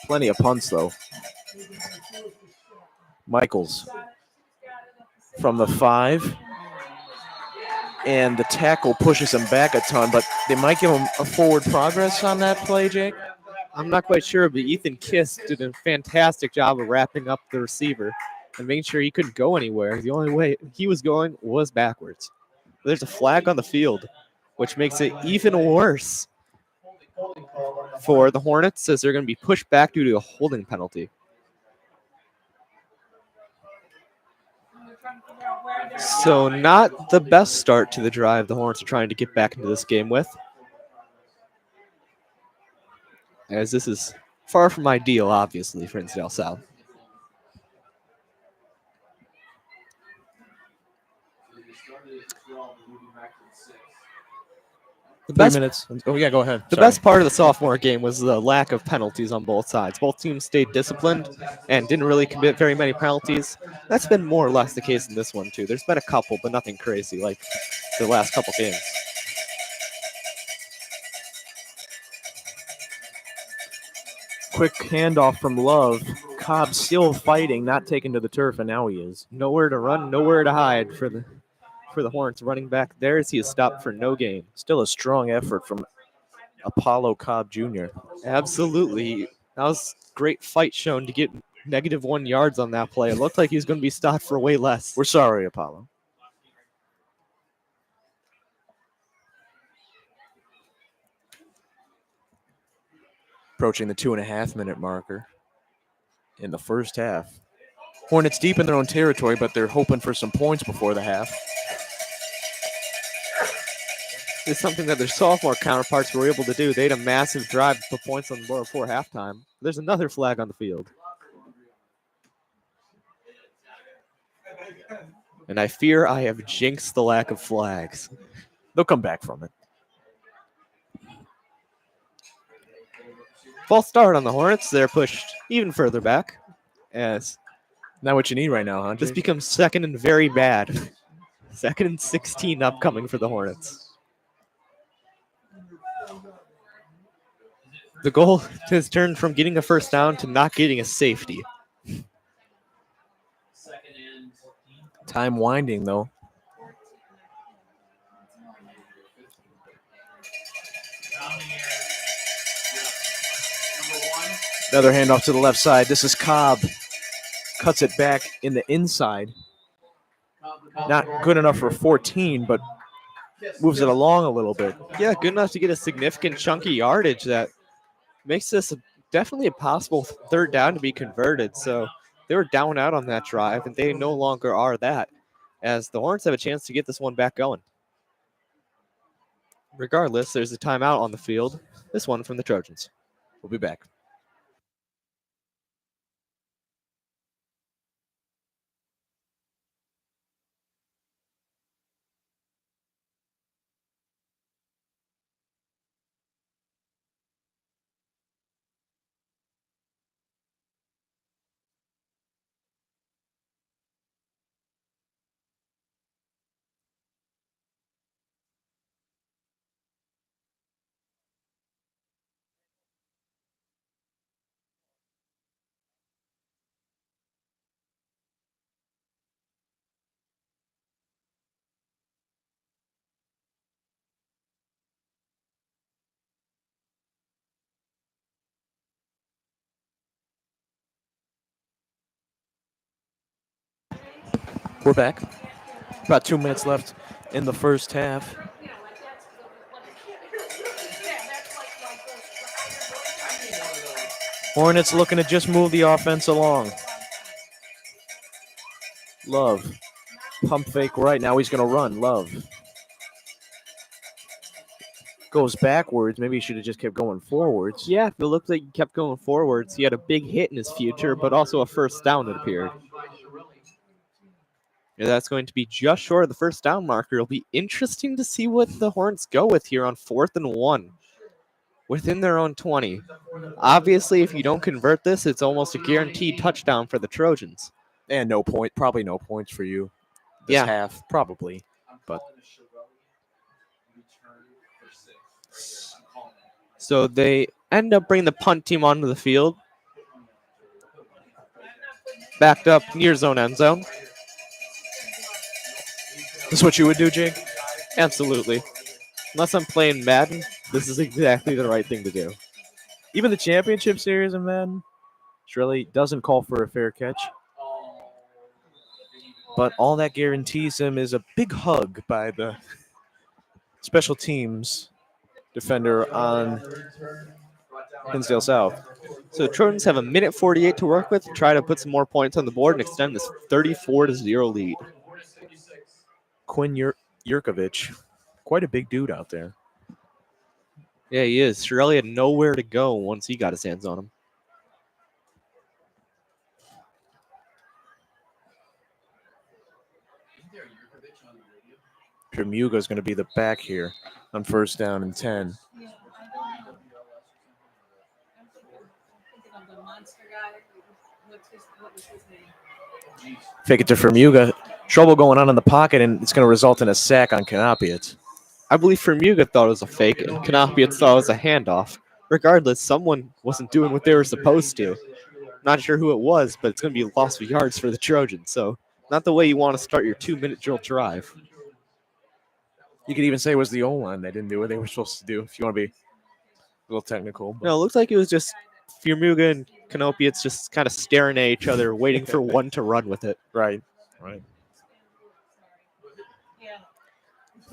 Plenty of punts, though. Michaels from the 5. And the tackle pushes him back a ton, but they might give him a forward progress on that play, Jake? I'm not quite sure, but Ethan Kiss did a fantastic job of wrapping up the receiver and making sure he couldn't go anywhere. The only way he was going was backwards. There's a flag on the field, which makes it even worse for the Hornets, as they're going to be pushed back due to a holding penalty. So not the best start to the drive the Hornets are trying to get back into this game with, as this is far from ideal, obviously, for Hinsdale South. The 3 best, minutes. Oh, yeah, go ahead. the Sorry. best part of the sophomore game was the lack of penalties on both sides. Both teams stayed disciplined and didn't really commit very many penalties. That's been more or less the case in this one, too. There's been a couple, but nothing crazy like the last couple games. Quick handoff from Love. Cobb still fighting, not taken to the turf, and now he is. Nowhere to run, nowhere to hide for the Hornets. Running back there as he is stopped for no gain. Still a strong effort from Apollo Cobb Jr. Absolutely. That was great fight shown to get -1 yards on that play. It looked like he was going to be stopped for way less. We're sorry, Apollo. Approaching the 2.5-minute marker in the first half. Hornets deep in their own territory, but they're hoping for some points before the half. It's something that their sophomore counterparts were able to do. They had a massive drive to put points on the board before halftime. There's another flag on the field. And I fear I have jinxed the lack of flags. They'll come back from it. False start on the Hornets. They're pushed even further back, as Not what you need right now, huh? this Jake? becomes second and very bad. 2nd and 16 upcoming for the Hornets. The goal has turned from getting a first down to not getting a safety. Time winding, though. Another handoff to the left side. This is Cobb. Cuts it back in the inside. Not good enough for 14, but moves it along a little bit. Yeah, good enough to get a significant chunky yardage that makes this definitely a possible third down to be converted. So they were down out on that drive, and they no longer are that, as the Hornets have a chance to get this one back going. Regardless, there's a timeout on the field. This one from the Trojans. We'll be back. We're back. About 2 minutes left in the first half. Hornets looking to just move the offense along. Love. Pump fake right now. He's going to run. Love. goes backwards. Maybe he should have just kept going forwards. Yeah, it looked like he kept going forwards. He had a big hit in his future, but also a first down, it appeared. Yeah, that's going to be just short of the first down marker. It'll be interesting to see what the Hornets go with here on 4th and 1 within their own 20. Obviously, if you don't convert this, it's almost a guaranteed touchdown for the Trojans. And probably no points for you this Yeah. half, probably. But So they end up bringing the punt team onto the field. Backed up near zone end zone. this is what you would do, Jake? Absolutely. Unless I'm playing Madden, this is exactly the right thing to do. Even the championship series of Madden really doesn't call for a fair catch. But all that guarantees him is a big hug by the special teams defender on Hinsdale South. So the Trojans have a minute 48 to work with to try to put some more points on the board and extend this 34-0 lead. Quinn Yurkovich, quite a big dude out there. Yeah, he is. Shirley had nowhere to go once he got his hands on him. Permuga is going to be the back here on 1st down and 10. Fake it to Permuga. Trouble going on in the pocket, and it's going to result in a sack on Kanapiat. I believe Permuga thought it was a fake, and Kanapiat thought it was a handoff. Regardless, someone wasn't doing what they were supposed to. Not sure who it was, but it's going to be a loss of yards for the Trojans. So not the way you want to start your 2-minute drill drive. You could even say it was the O-line. They didn't do what they were supposed to do, if you want to be a little technical. But No, it looks like it was just Permuga and Kanapiats just kind of staring at each other, waiting for one to run with it. Right.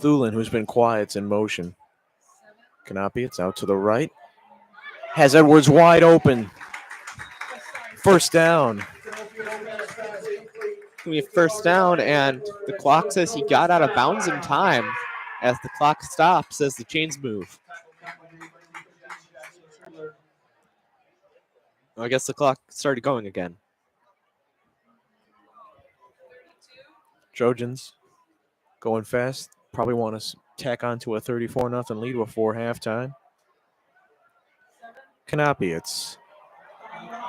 Thulin, who's been quiet, in motion. Kanapiats out to the right. Has Edwards wide open. 1st down. We have 1st down, and the clock says he got out of bounds in time as the clock stops as the chains move. I guess the clock started going again. Trojans going fast. Probably want to tack on to a 34-0 lead before halftime. Kanapiats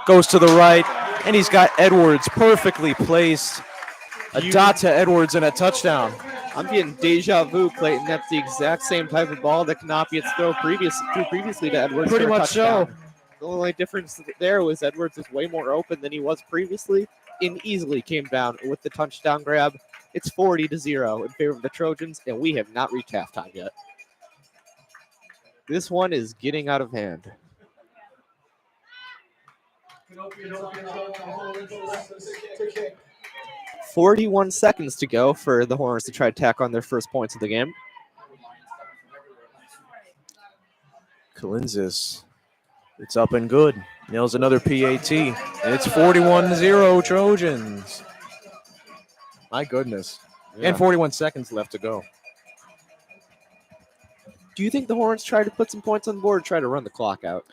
goes to the right, and he's got Edwards perfectly placed. A dot to Edwards and a touchdown. I'm getting deja vu, Clayton. That's the exact same type of ball that Kanapiats threw previously to Edwards. Pretty for a much so. touchdown. The only difference there was Edwards was way more open than he was previously and easily came down with the touchdown grab. It's 40-0 in favor of the Trojans, and we have not reached halftime yet. This one is getting out of hand. 41 seconds to go for the Hornets to try to tack on their first points of the game. Kalinzis, it's up and good. Nails another PAT, and it's 41-0 Trojans. My goodness. Yeah. And 41 seconds left to go. Do you think the Hornets try to put some points on the board or try to run the clock out?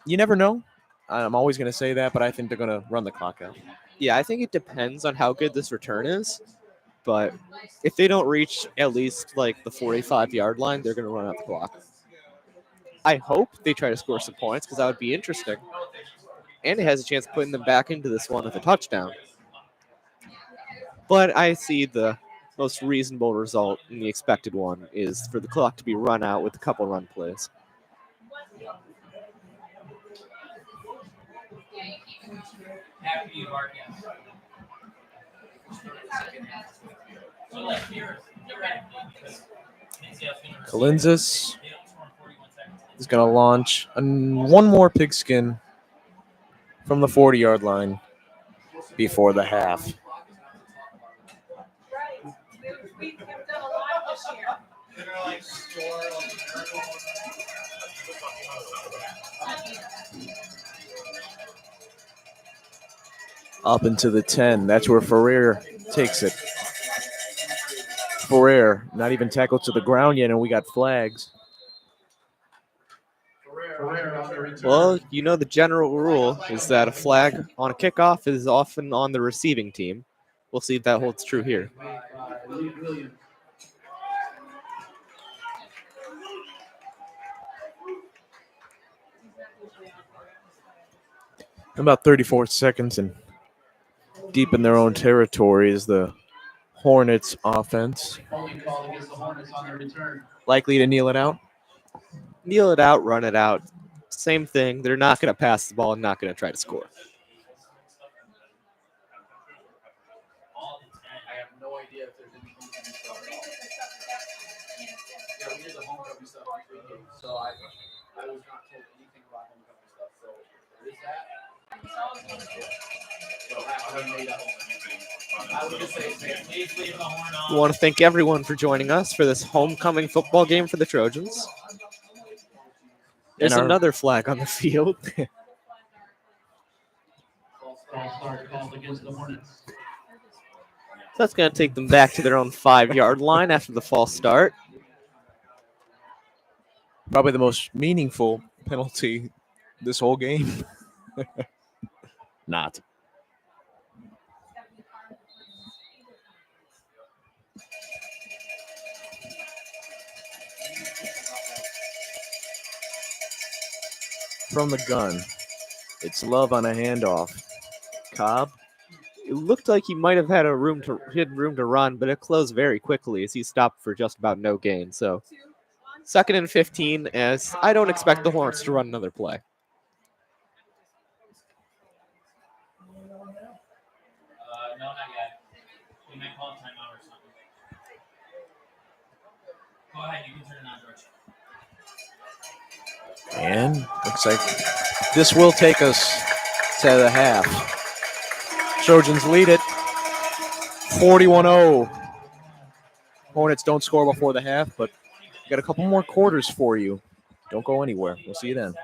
You never know. I'm always going to say that, but I think they're going to run the clock out. Yeah, I think it depends on how good this return is. But if they don't reach at least like the 45-yard line, they're going to run out the clock. I hope they try to score some points because that would be interesting. And it has a chance of putting them back into this one with a touchdown. But I see the most reasonable result in the expected one is for the clock to be run out with a couple run plays. Kalinzis is going to launch one more pigskin from the 40-yard line before the half. Up into the 10. That's where Ferrer takes it. Ferrer not even tackled to the ground yet, and we got flags. Pereira on the return. Well, you know the general rule is that a flag on a kickoff is often on the receiving team. We'll see if that holds true here. Williams. About 34 seconds and deep in their own territory is the Hornets offense. Holding call against the Hornets on the return. Likely to kneel it out. Kneel it out, run it out. Same thing. They're not going to pass the ball and not going to try to score. I have no idea if there's any homecoming stuff at all. Yeah, we did the homecoming stuff before, so I was not told anything about homecoming stuff. So there is that. So I made up. I would just say, please leave the horn on. We want to thank everyone for joining us for this homecoming football game for the Trojans. There's And our- another flag on the field. False start called against the Hornets. So that's going to take them back to their own 5-yard line after the false start. Probably the most meaningful penalty this whole game. Not. From the gun, it's Love on a handoff. Cobb. It looked like he might have had room to run, but it closed very quickly as he stopped for just about no gain. So 2nd and 15, as I don't expect the Hornets to run another play. No, not yet. We might call a timeout or something. Go ahead, you can turn it on, George. And looks like this will take us to the half. Trojans lead it 41-0. Hornets don't score before the half, but we got a couple more quarters for you. Don't go anywhere. We'll see you then.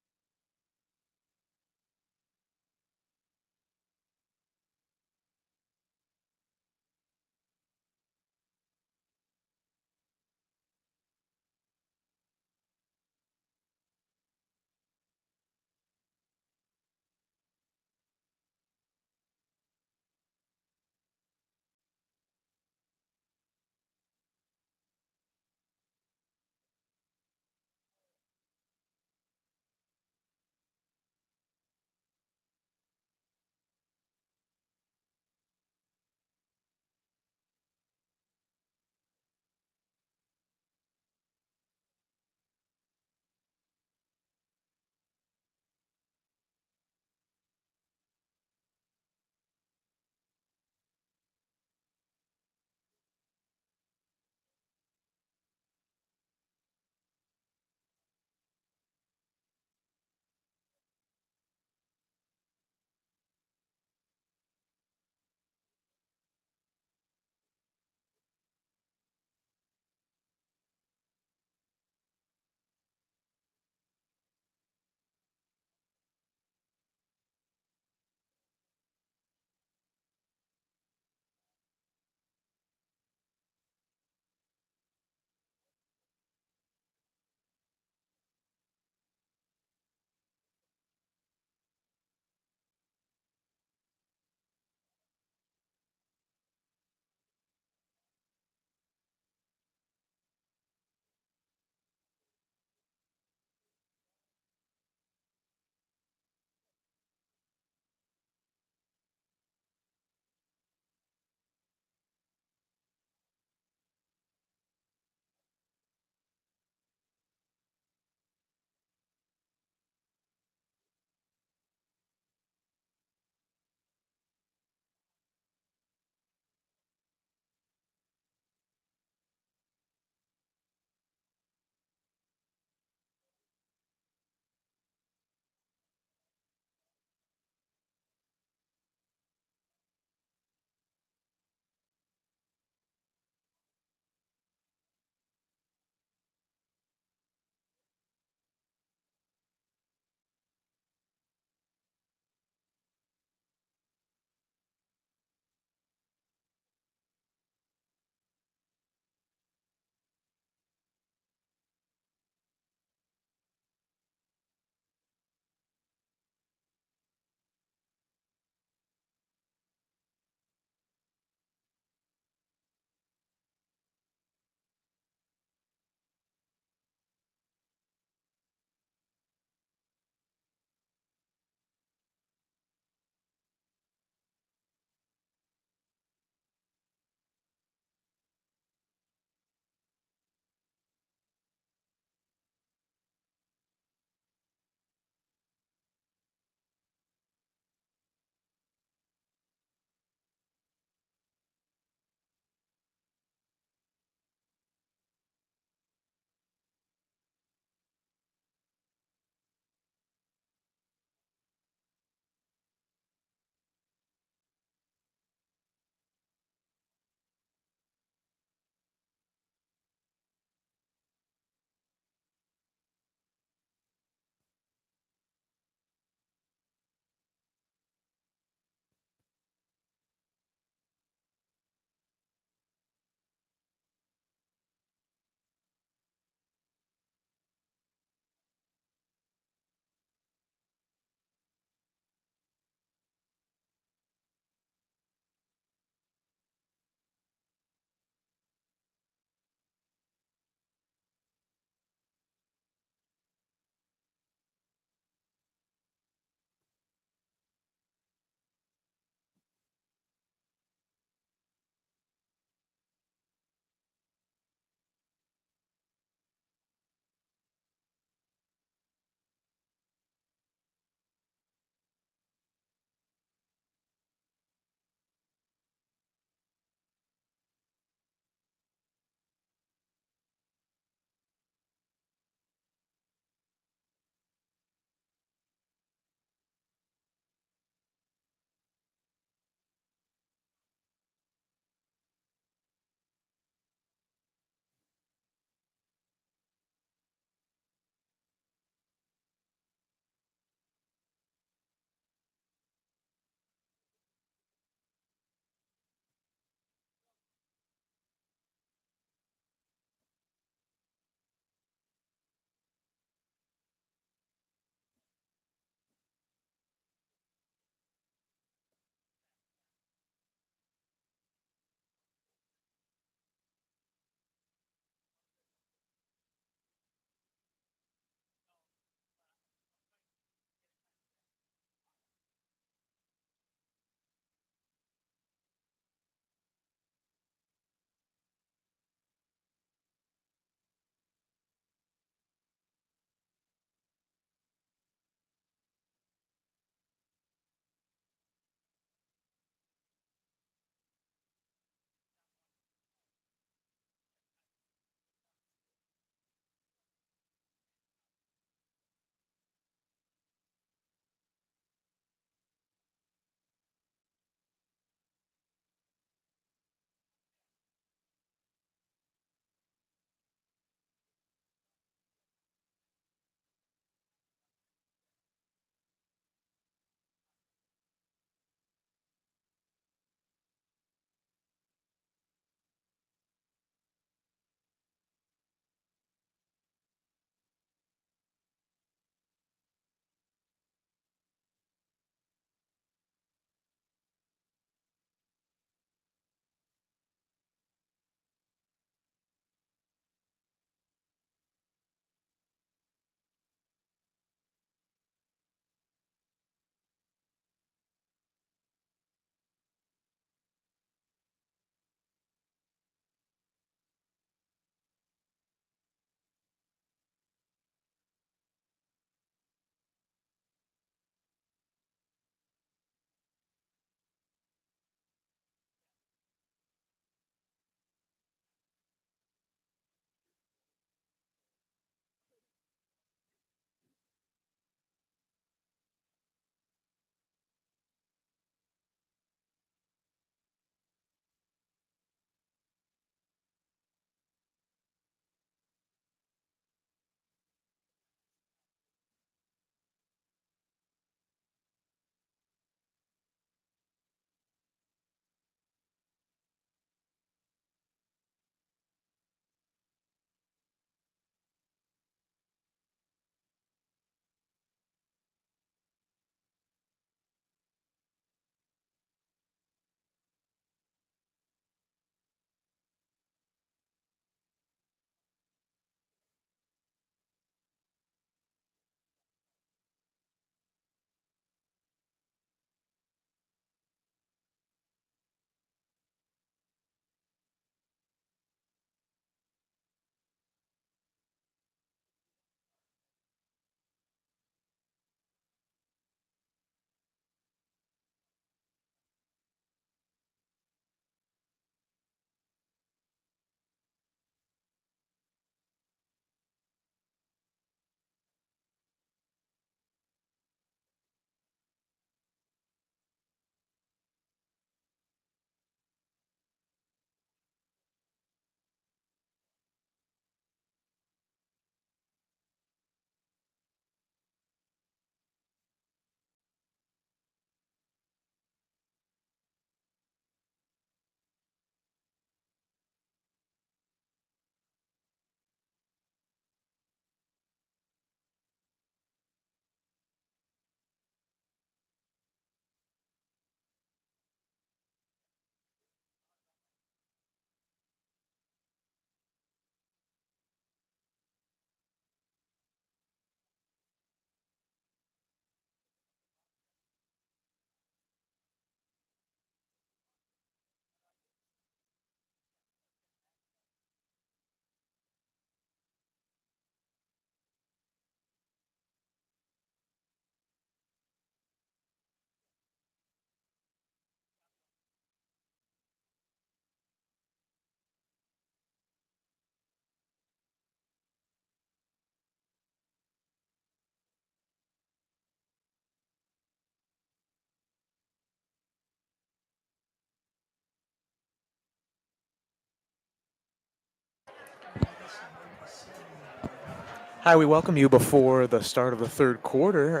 Hi, we welcome you before the start of the third quarter.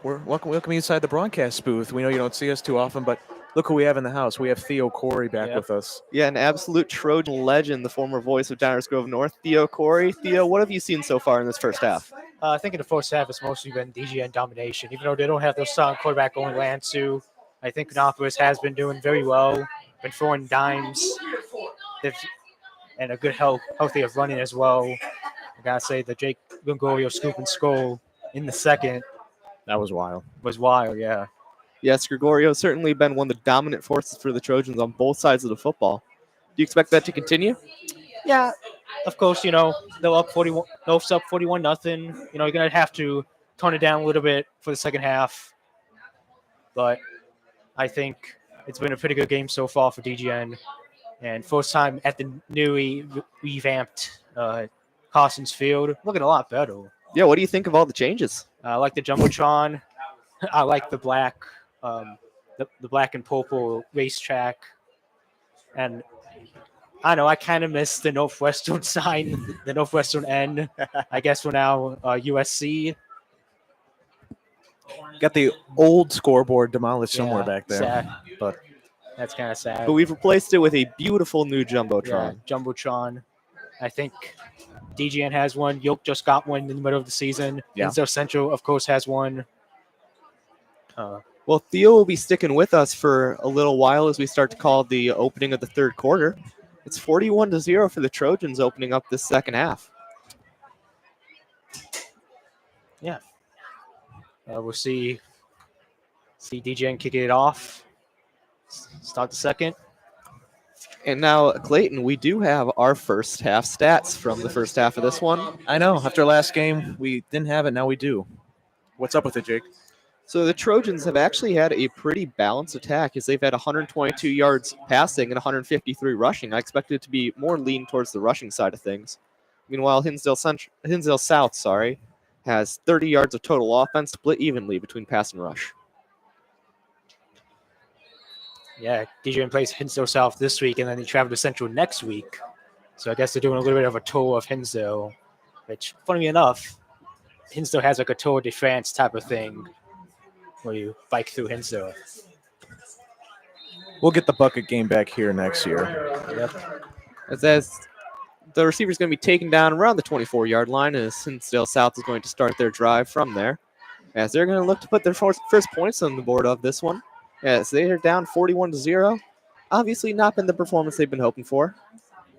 We're welcome you inside the broadcast booth. We know you don't see us too often, but look who we have in the house. We have Theo Corey back Yep. with us. Yeah, an absolute Trojan legend, the former voice of Downers Grove North, Theo Corey. Theo, what have you seen so far in this first half? I think in the first half, it's mostly been DGN domination. Even though they don't have their solid quarterback going Lansu, I think Knopfus has been doing very well, been throwing dimes, They've- and a good healthy of running as well. I gotta say, the Jake Gregorio scoop and skull in the second That was wild. was wild, yeah. Yes, Gregorio certainly been one of the dominant forces for the Trojans on both sides of the football. Do you expect that to continue? Yeah, of course, they're up 41, North's up 41-0. You're going to have to tone it down a little bit for the second half. But I think it's been a pretty good game so far for DGN. And first time at the newly revamped Carson's Field. Looking a lot better. Yeah, what do you think of all the changes? I like the Jumbotron. I like the black, the black and purple racetrack. And I know I kind of miss the Northwestern sign, the Northwestern N. I guess we're now USC. Got the old scoreboard demolished somewhere Yeah, back there. sad. But That's kind of sad. But we've replaced it with a beautiful new Jumbotron. Yeah, Jumbotron. I think DGN has one. Yoke just got one in the middle of the season. Yeah. Hinsdale Central, of course, has one. Well, Theo will be sticking with us for a little while as we start to call the opening of the third quarter. It's 41-0 for the Trojans opening up this second half. We'll see DGN kicking it off. Start the second. And now, Clayton, we do have our first half stats from the first half of this one. I know, after last game, we didn't have it. Now we do. What's up with it, Jake? So the Trojans have actually had a pretty balanced attack as they've had 122 yards passing and 153 rushing. I expected it to be more lean towards the rushing side of things. Meanwhile, Hinsdale South, has 30 yards of total offense split evenly between pass and rush. Yeah, DGN plays Hinsdale South this week, and then they travel to Central next week. So I guess they're doing a little bit of a tour of Hinsdale, which, funny enough, Hinsdale has like a Tour de France type of thing where you bike through Hinsdale. We'll get the bucket game back here next year. Yep. As the receiver's going to be taken down around the 24-yard line, as Hinsdale South is going to start their drive from there. As they're going to look to put their first points on the board of this one. As they are down 41-0. Obviously not been the performance they've been hoping for.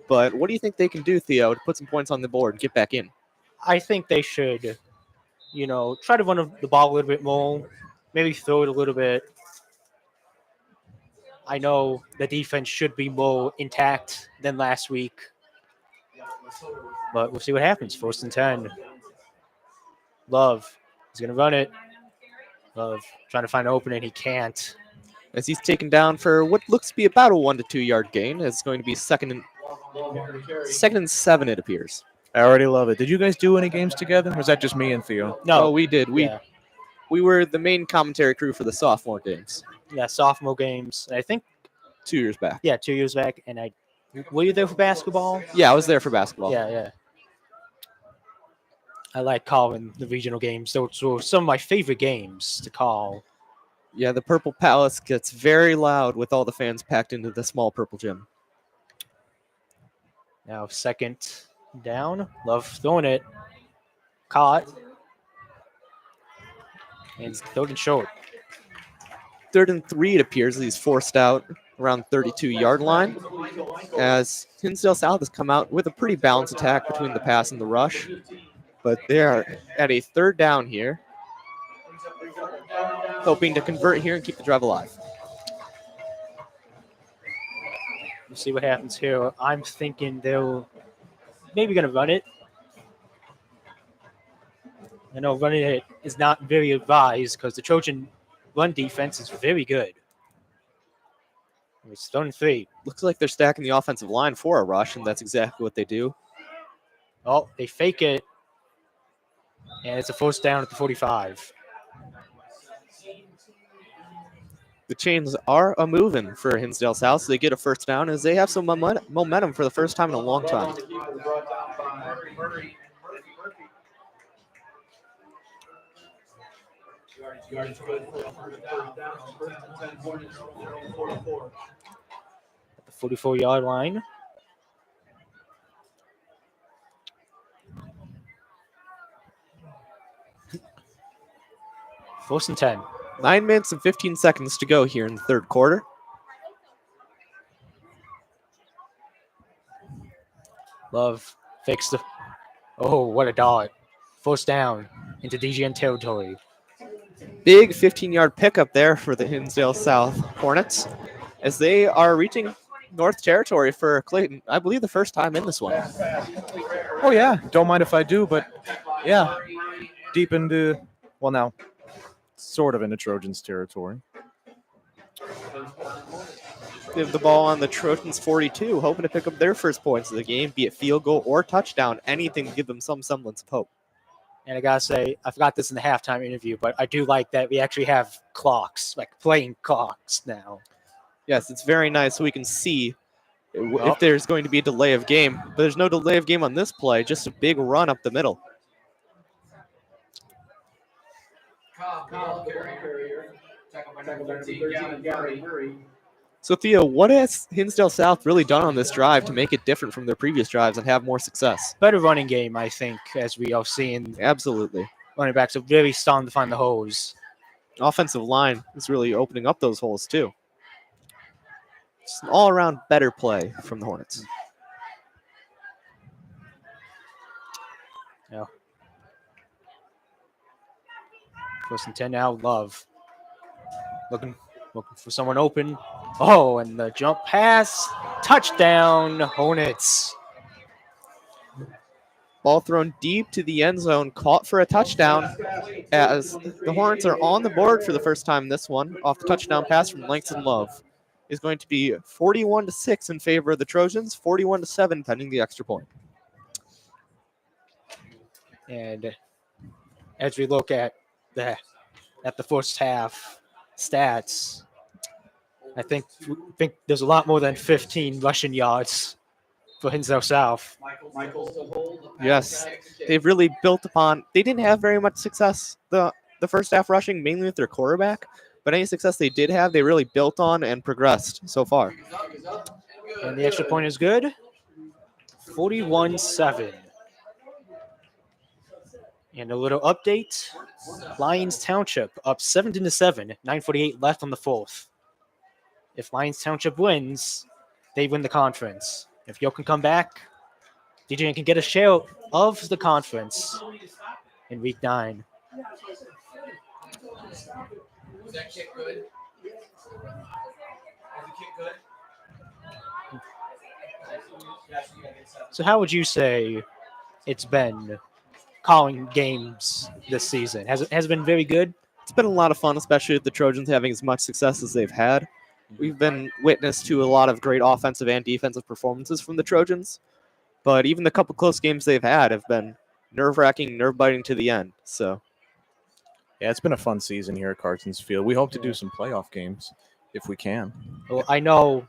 But what do you think they can do, Theo, to put some points on the board and get back in? I think they should, try to run the ball a little bit more, maybe throw it a little bit. I know the defense should be more intact than last week, but we'll see what happens. 1st and 10. Love is going to run it. Love trying to find an opening. He can't. As he's taken down for what looks to be about a 1 to 2 yard gain. It's going to be second and 7, it appears. I already love it. Did you guys do any games together, or was that just me and Theo? No, we did. We were the main commentary crew for the sophomore games yeah, sophomore games. I think 2 years back. 2 years back, and were you there for basketball? Yeah, I was there for basketball. Yeah. I like calling the regional games. Those were some of my favorite games to call. Yeah, the Purple Palace gets very loud with all the fans packed into the small purple gym. Now 2nd down. Love throwing it. Caught. And 3rd and short. 3rd and 3, it appears. He's forced out around 32-yard line. As Hinsdale South has come out with a pretty balanced attack between the pass and the rush. But they are at a 3rd down here. Hoping to convert here and keep the drive alive. We'll see what happens here. I'm thinking they'll maybe going to run it. I know running it is not very advised because the Trojan run defense is very good. It's 3rd and 3. Looks like they're stacking the offensive line for a rush, and that's exactly what they do. Oh, they fake it. And it's a 1st down at the 45. The chains are a-moving for Hinsdale South, so they get a 1st down as they have some momentum for the first time in a long time. Yardage good for a first down. First and 10 Hornets from their own 44. At the 44-yard line. First and 10. 9 minutes and 15 seconds to go here in the third quarter. Love fakes the. Oh, what a dart. First down into DGN territory. Big 15-yard pickup there for the Hinsdale South Hornets as they are reaching North territory for Clayton. I believe the first time in this one. Oh, yeah. Don't mind if I do, but yeah. Deep into, well, now, sort of into Trojans territory. Give the ball on the Trojans 42, hoping to pick up their first points of the game, be it field goal or touchdown, anything to give them some semblance of hope. And I gotta say, I forgot this in the halftime interview, but I do like that we actually have clocks, like playing clocks now. Yes, it's very nice so we can see if there's going to be a delay of game. But there's no delay of game on this play, just a big run up the middle. Ball carrier. Tackle by number 13, Gary. So, Theo, what has Hinsdale South really done on this drive to make it different from their previous drives and have more success? Better running game, I think, as we are seeing. Absolutely. Running backs are really starting to find the holes. Offensive line is really opening up those holes, too. It's an all-around better play from the Hornets. Yeah. First and 10 now, Love. Looking for someone open. Oh, and the jump pass. Touchdown, Hornets. Ball thrown deep to the end zone, caught for a touchdown as the Hornets are on the board for the first time this one off the touchdown pass from Langston Love. Is going to be 41-6 in favor of the Trojans, 41-7 pending the extra point. And as we look at the first half stats, I think there's a lot more than 15 rushing yards for Hinsdale South. Yes, they've really built upon. They didn't have very much success the first half rushing, mainly with their quarterback. But any success they did have, they really built on and progressed so far. And the extra point is good. 41-7. And a little update. Lyons Township up 17-7. 9:48 left on the fourth. If Lyons Township wins, they win the conference. If York can come back, DGN can get a share of the conference in week 9. Was that kick good? Was the kick good? So how would you say it's been calling games this season? Has it been very good? It's been a lot of fun, especially with the Trojans having as much success as they've had. We've been witness to a lot of great offensive and defensive performances from the Trojans, but even the couple close games they've had have been nerve-wracking, nerve-biting to the end. So, yeah, it's been a fun season here at Carson's Field. We hope to do some playoff games if we can. Well, I know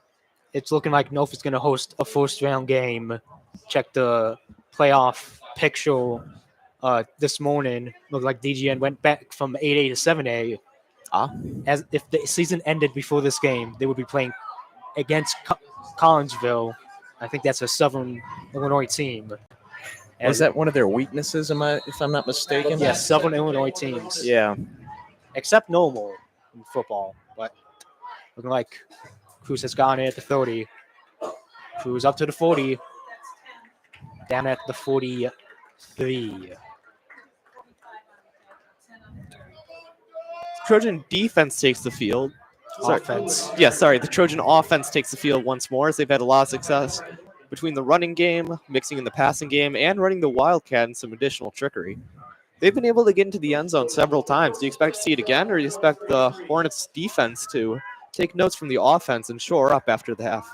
it's looking like Norfolk's going to host a first-round game. Check the playoff picture this morning. Looked like DGN went back from 8A to 7A. As if the season ended before this game, they would be playing against Collinsville. I think that's a Southern Illinois team. Is that one of their weaknesses, if I'm not mistaken? Yes, Southern Illinois teams. Yeah. Except normal in football. But looking like Cruz has gone in at the 30. Cruz up to the 40. Down at the 43. Trojan defense takes the field. Offense. The Trojan offense takes the field once more as they've had a lot of success between the running game, mixing in the passing game, and running the Wildcat and some additional trickery. They've been able to get into the end zone several times. Do you expect to see it again, or do you expect the Hornets defense to take notes from the offense and shore up after the half?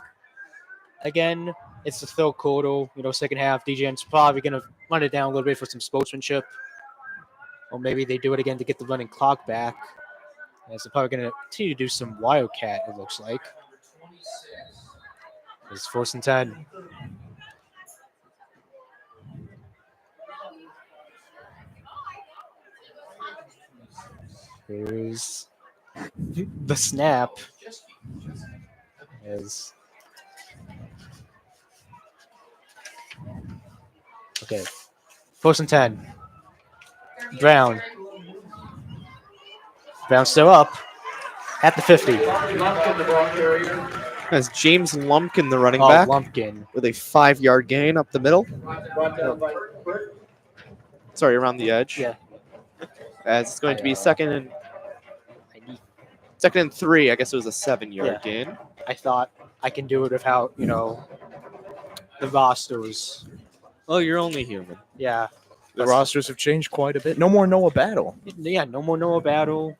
Again, it's the third quarter, second half. DGN's probably going to run it down a little bit for some sportsmanship. Or maybe they do it again to get the running clock back. As they're probably going to continue to do some Wildcat, it looks like. It's 1st and 10. Here's the snap. Okay. 1st and 10. Brown. Brown's still up at the 50. As James Lumpkin, the running Oh, back, Lumpkin. with a 5-yard gain up the middle. Sorry, around the edge. Yeah. As it's going to be second and 3. I guess it was a 7-yard gain. I thought I can do it without, the rosters. Well, you're only human. Yeah. The rosters have changed quite a bit. No more Noah Battle. Yeah, no more Noah Battle.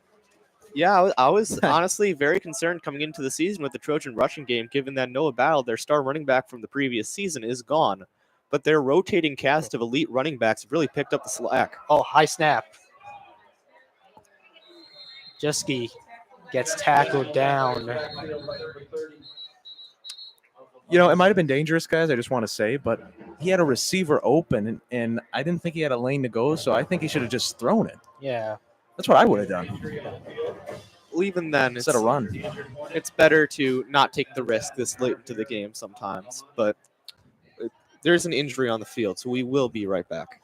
Yeah, I was honestly very concerned coming into the season with the Trojan rushing game, given that Noah Battle, their star running back from the previous season, is gone. But their rotating cast of elite running backs have really picked up the slack. Oh, high snap. Jeski gets tackled down. It might have been dangerous, guys. I just want to say, but he had a receiver open, and I didn't think he had a lane to go, so I think he should have just thrown it. Yeah. That's what I would have done Well, even then, instead of run. it's better to not take the risk this late into the game sometimes. But there's an injury on the field, so we will be right back.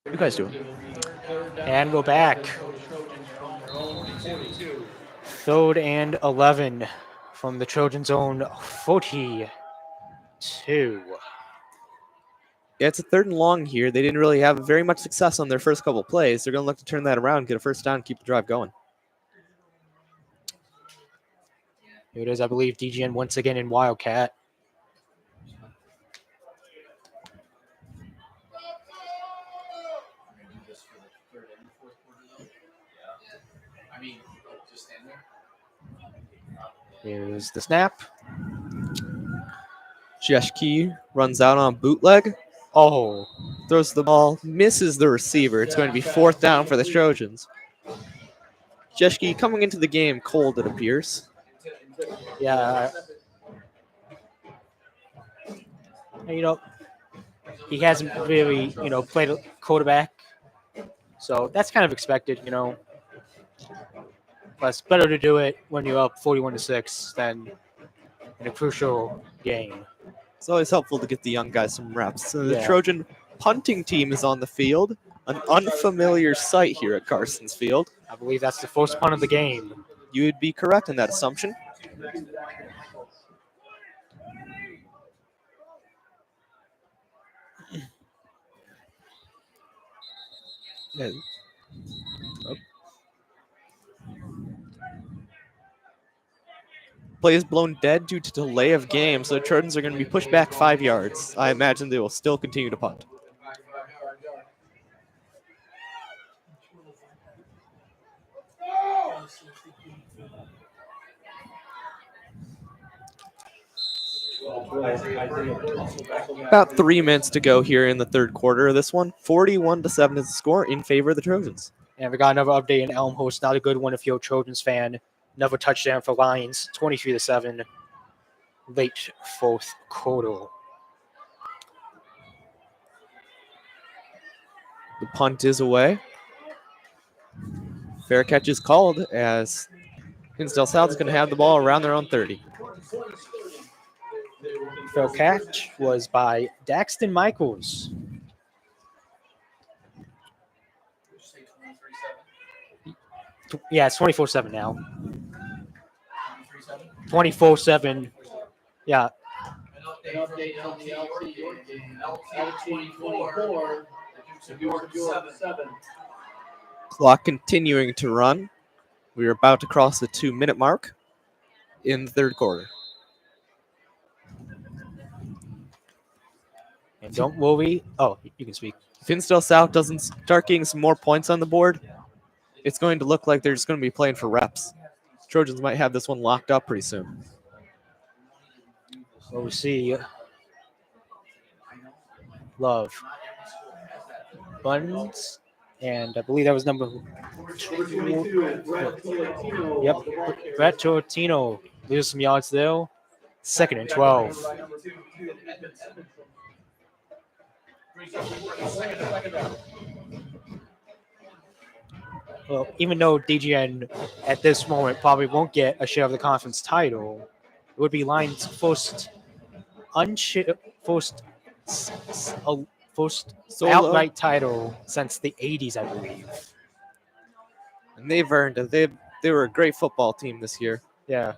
What are you guys doing? And we're back. 3rd and 11 from the Trojans' own 42. Yeah, it's a 3rd and long here. They didn't really have very much success on their first couple plays. They're going to look to turn that around, get a first down, keep the drive going. Here it is, I believe, DGN once again in Wildcat. Here's the snap. Jeski runs out on bootleg, Oh, throws the ball, misses the receiver. It's going to be 4th down for the Trojans. Jeski coming into the game cold, it appears. yeah. He hasn't really, played a quarterback. So that's kind of expected, But it's better to do it when you're up 41-6 than in a crucial game. It's always helpful to get the young guys some reps. So the Yeah. Trojan punting team is on the field, an unfamiliar sight here at Carson's Field. I believe that's the first punt of the game. You would be correct in that assumption. Yeah. Oh. Play is blown dead due to delay of game, so the Trojans are going to be pushed back 5 yards. I imagine they will still continue to punt. About 3 minutes to go here in the third quarter of this one. 41-7 is the score in favor of the Trojans. And we got another update in Elmhurst. Not a good one if you're a Trojans fan. Another touchdown for Lions, 23-7, late fourth quarter. The punt is away. Fair catch is called as Hinsdale South is going to have the ball around their own 30. Fair catch was by Daxton Michaels. Yeah, it's 24-7 now. 24-7. Yeah. Clock continuing to run. We are about to cross the 2-minute mark in the third quarter. And don't worry. Oh, you can speak. If Hinsdale South doesn't start getting some more points on the board, it's going to look like they're just going to be playing for reps. Trojans might have this one locked up pretty soon. Well, we see Love Buns, and I believe that was number 2. Yep, Brett Tortino loses some yards there. 2nd and 12. Well, even though DGN at this moment probably won't get a share of the conference title, it would be Lions' first outright title since the 80s, I believe. And they've earned it. They were a great football team this year. Yeah.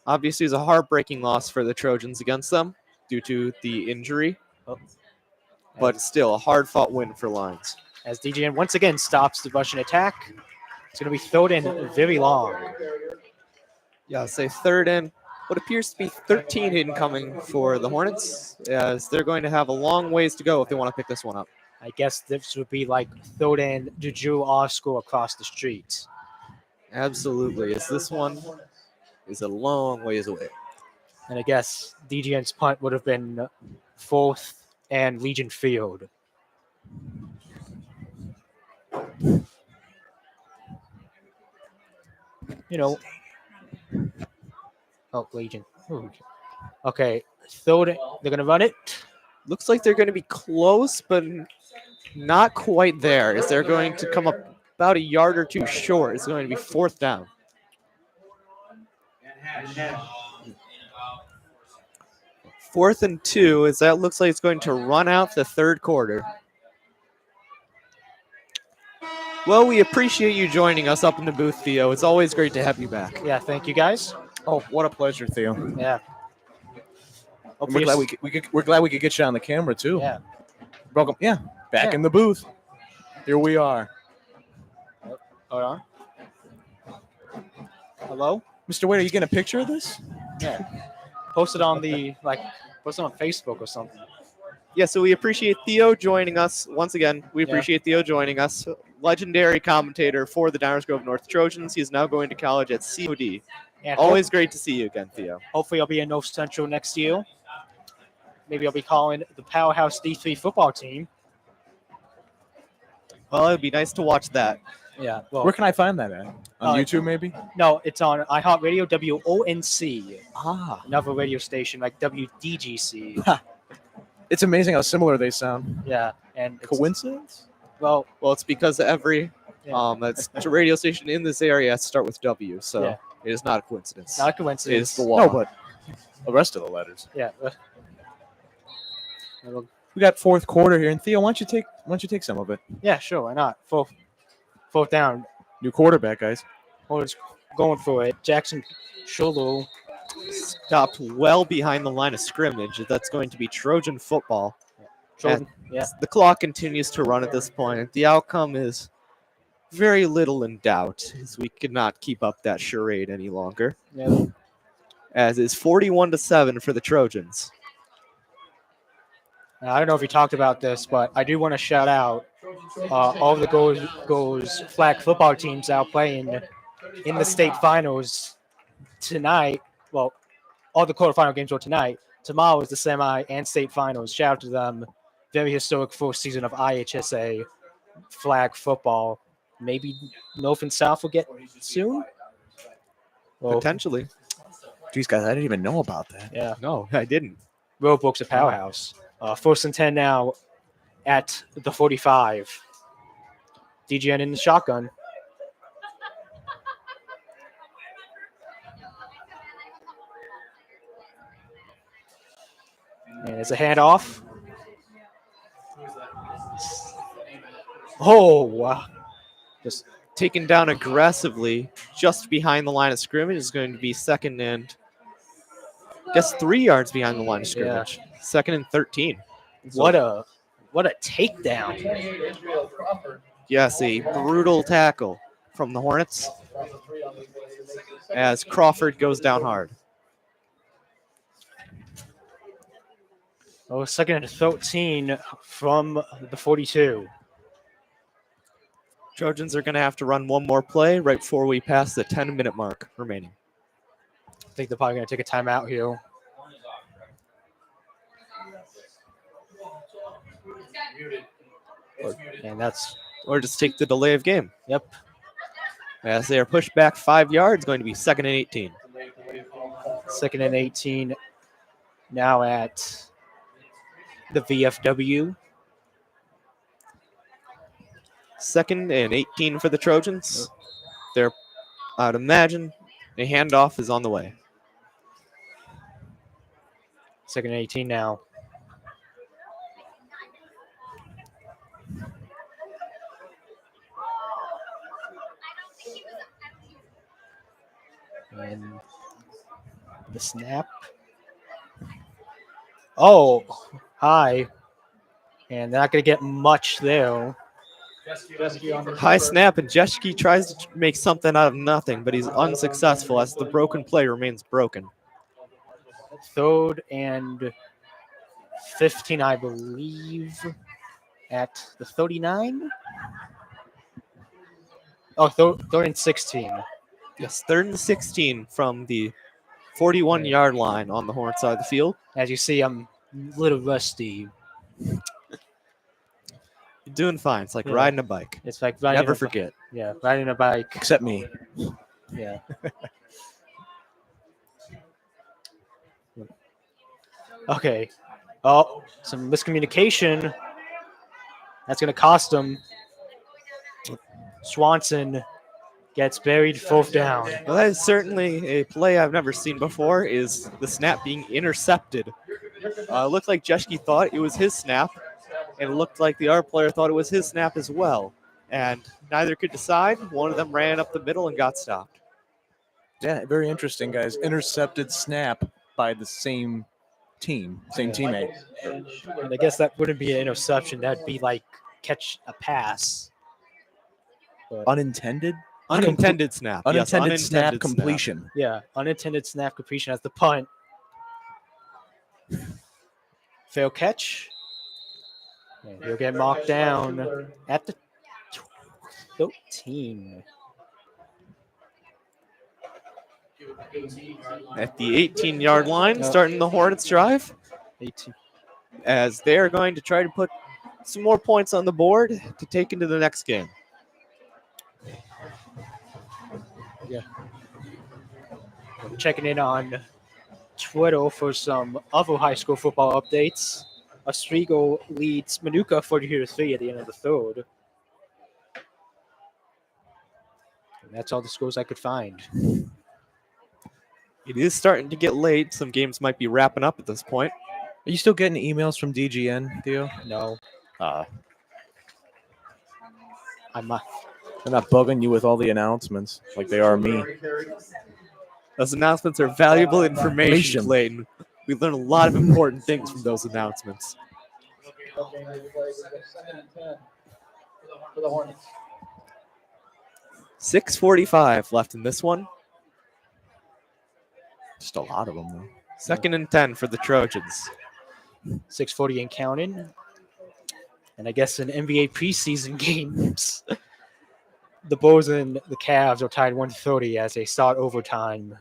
Obviously, it's a heartbreaking loss for the Trojans against them due to the injury. But still, a hard-fought win for Lions. As DGN once again stops the Russian attack. It's going to be third and very long. Yeah, say third and what appears to be 13 incoming for the Hornets, as they're going to have a long ways to go if they want to pick this one up. I guess this would be like third and Juju Osco across the street. Absolutely, as this one is a long ways away. And I guess DGN's punt would have been 4th and Legion Field. You know. Oh, Legion. Ooh. Okay, third. They're going to run it. Looks like they're going to be close, but not quite there. As they're going to come up about a yard or two short. It's going to be 4th down. Fourth and 2, as that looks like it's going to run out the third quarter. Well, we appreciate you joining us up in the booth, Theo. It's always great to have you back. Yeah, thank you guys. Oh, what a pleasure, Theo. Yeah. We're glad we could get you on the camera too. Yeah. Welcome. Yeah, back in the booth. Here we are. Hold on. Hello? Mr. Wade, are you getting a picture of this? Yeah. Post it on Facebook or something. Yeah, so we appreciate Theo joining us once again. We appreciate Theo joining us. Legendary commentator for the Downers Grove North Trojans. He's now going to college at COD. And always great to see you again, Theo. Hopefully I'll be in North Central next year. Maybe I'll be calling the Powerhouse D3 football team. Well, it'd be nice to watch that. Yeah. Well, where can I find that at? On YouTube, maybe? No, it's on iHeartRadio, WONC. Ah. Another radio station like WDGC. It's amazing how similar they sound. Yeah. And coincidence? Well, it's because every radio station in this area has to start with W, so it is not a coincidence. Not a coincidence. It is the law. No, but the rest of the letters. Yeah. We got fourth quarter here, and Theo, why don't you take some of it? Yeah, sure. Why not? Fourth down. New quarterback, guys. Hornets going for it. Jackson Schullo stopped well behind the line of scrimmage. That's going to be Trojan football. Trojan, yeah. The clock continues to run at this point. The outcome is very little in doubt, as we could not keep up that charade any longer. Yeah. As is 41-7 for the Trojans. I don't know if you talked about this, but I do want to shout out all of the goes flag football teams out playing in the state finals tonight. Well, all the quarterfinal games were tonight. tomorrow is the semi and state finals. Shout out to them. Very historic first season of IHSA flag football. Maybe North and South will get soon. Well, Potentially. Geez, guys, I didn't even know about that. yeah. No, I didn't. Roadbook's a powerhouse. First and 10 now at the 45. DGN in the shotgun. And it's a handoff. Oh, wow. Just taken down aggressively just behind the line of scrimmage is going to be second and, I guess, 3 yards behind the line of scrimmage. Second and 13. What a takedown. Yes, a brutal tackle from the Hornets as Crawford goes down hard. Oh, second and 13 from the 42. Trojans are going to have to run one more play right before we pass the 10-minute mark remaining. I think they're probably going to take a timeout here. And that's Or just take the delay of game. Yep. As they are pushed back 5 yards, going to be second and 18. Second and 18 now at the VFW. Second and 18 for the Trojans. I'd imagine a handoff is on the way. Second and 18 now. And the snap. Oh, high. And they're not going to get much there. High snap, and Jeschke tries to make something out of nothing, but he's unsuccessful as the broken play remains broken. Third and 15, I believe, at the 39. Oh, third and 16. Yes, third and 16 from the 41-yard line on the Hornet side of the field. As you see, I'm a little rusty. You're doing fine. It's like Yeah. riding a bike. It's like riding Never a, forget. Yeah, riding a bike. Except me. Yeah. Okay. Oh, some miscommunication. That's going to cost them. Swanson gets buried, fourth down. Well, that is certainly a play I've never seen before, is the snap being intercepted. It looked like Jeschke thought it was his snap, and it looked like the other player thought it was his snap as well. And neither could decide. One of them ran up the middle and got stopped. Yeah, very interesting, guys. Intercepted snap by the same team, same teammate. And I guess that wouldn't be an interception. That'd be like catch a pass. Unintended? Unintended snap. Yes, Unintended snap snap. completion. Yeah, unintended snap completion as the punt. Fail catch. And he'll get marked down at the 13. At the 18-yard line, starting the Hornets drive, 18. as they're going to try to put some more points on the board to take into the next game. Checking in on Twitter for some other high school football updates. Oswego leads Manuka 42-3 at the end of the third. And that's all the scores I could find. It is starting to get late. Some games might be wrapping up at this point. Are you still getting emails from DGN, Theo? No, I'm not. They're not bugging you with all the announcements like they are me. Those announcements are valuable information, Clayton. We learn a lot of important things from those announcements. 6:45 left in this one. Just a lot of them, though. Second and 10 for the Trojans. 6:40 and counting. And I guess in NBA preseason games, the Bulls and the Cavs are tied 130 as they start overtime.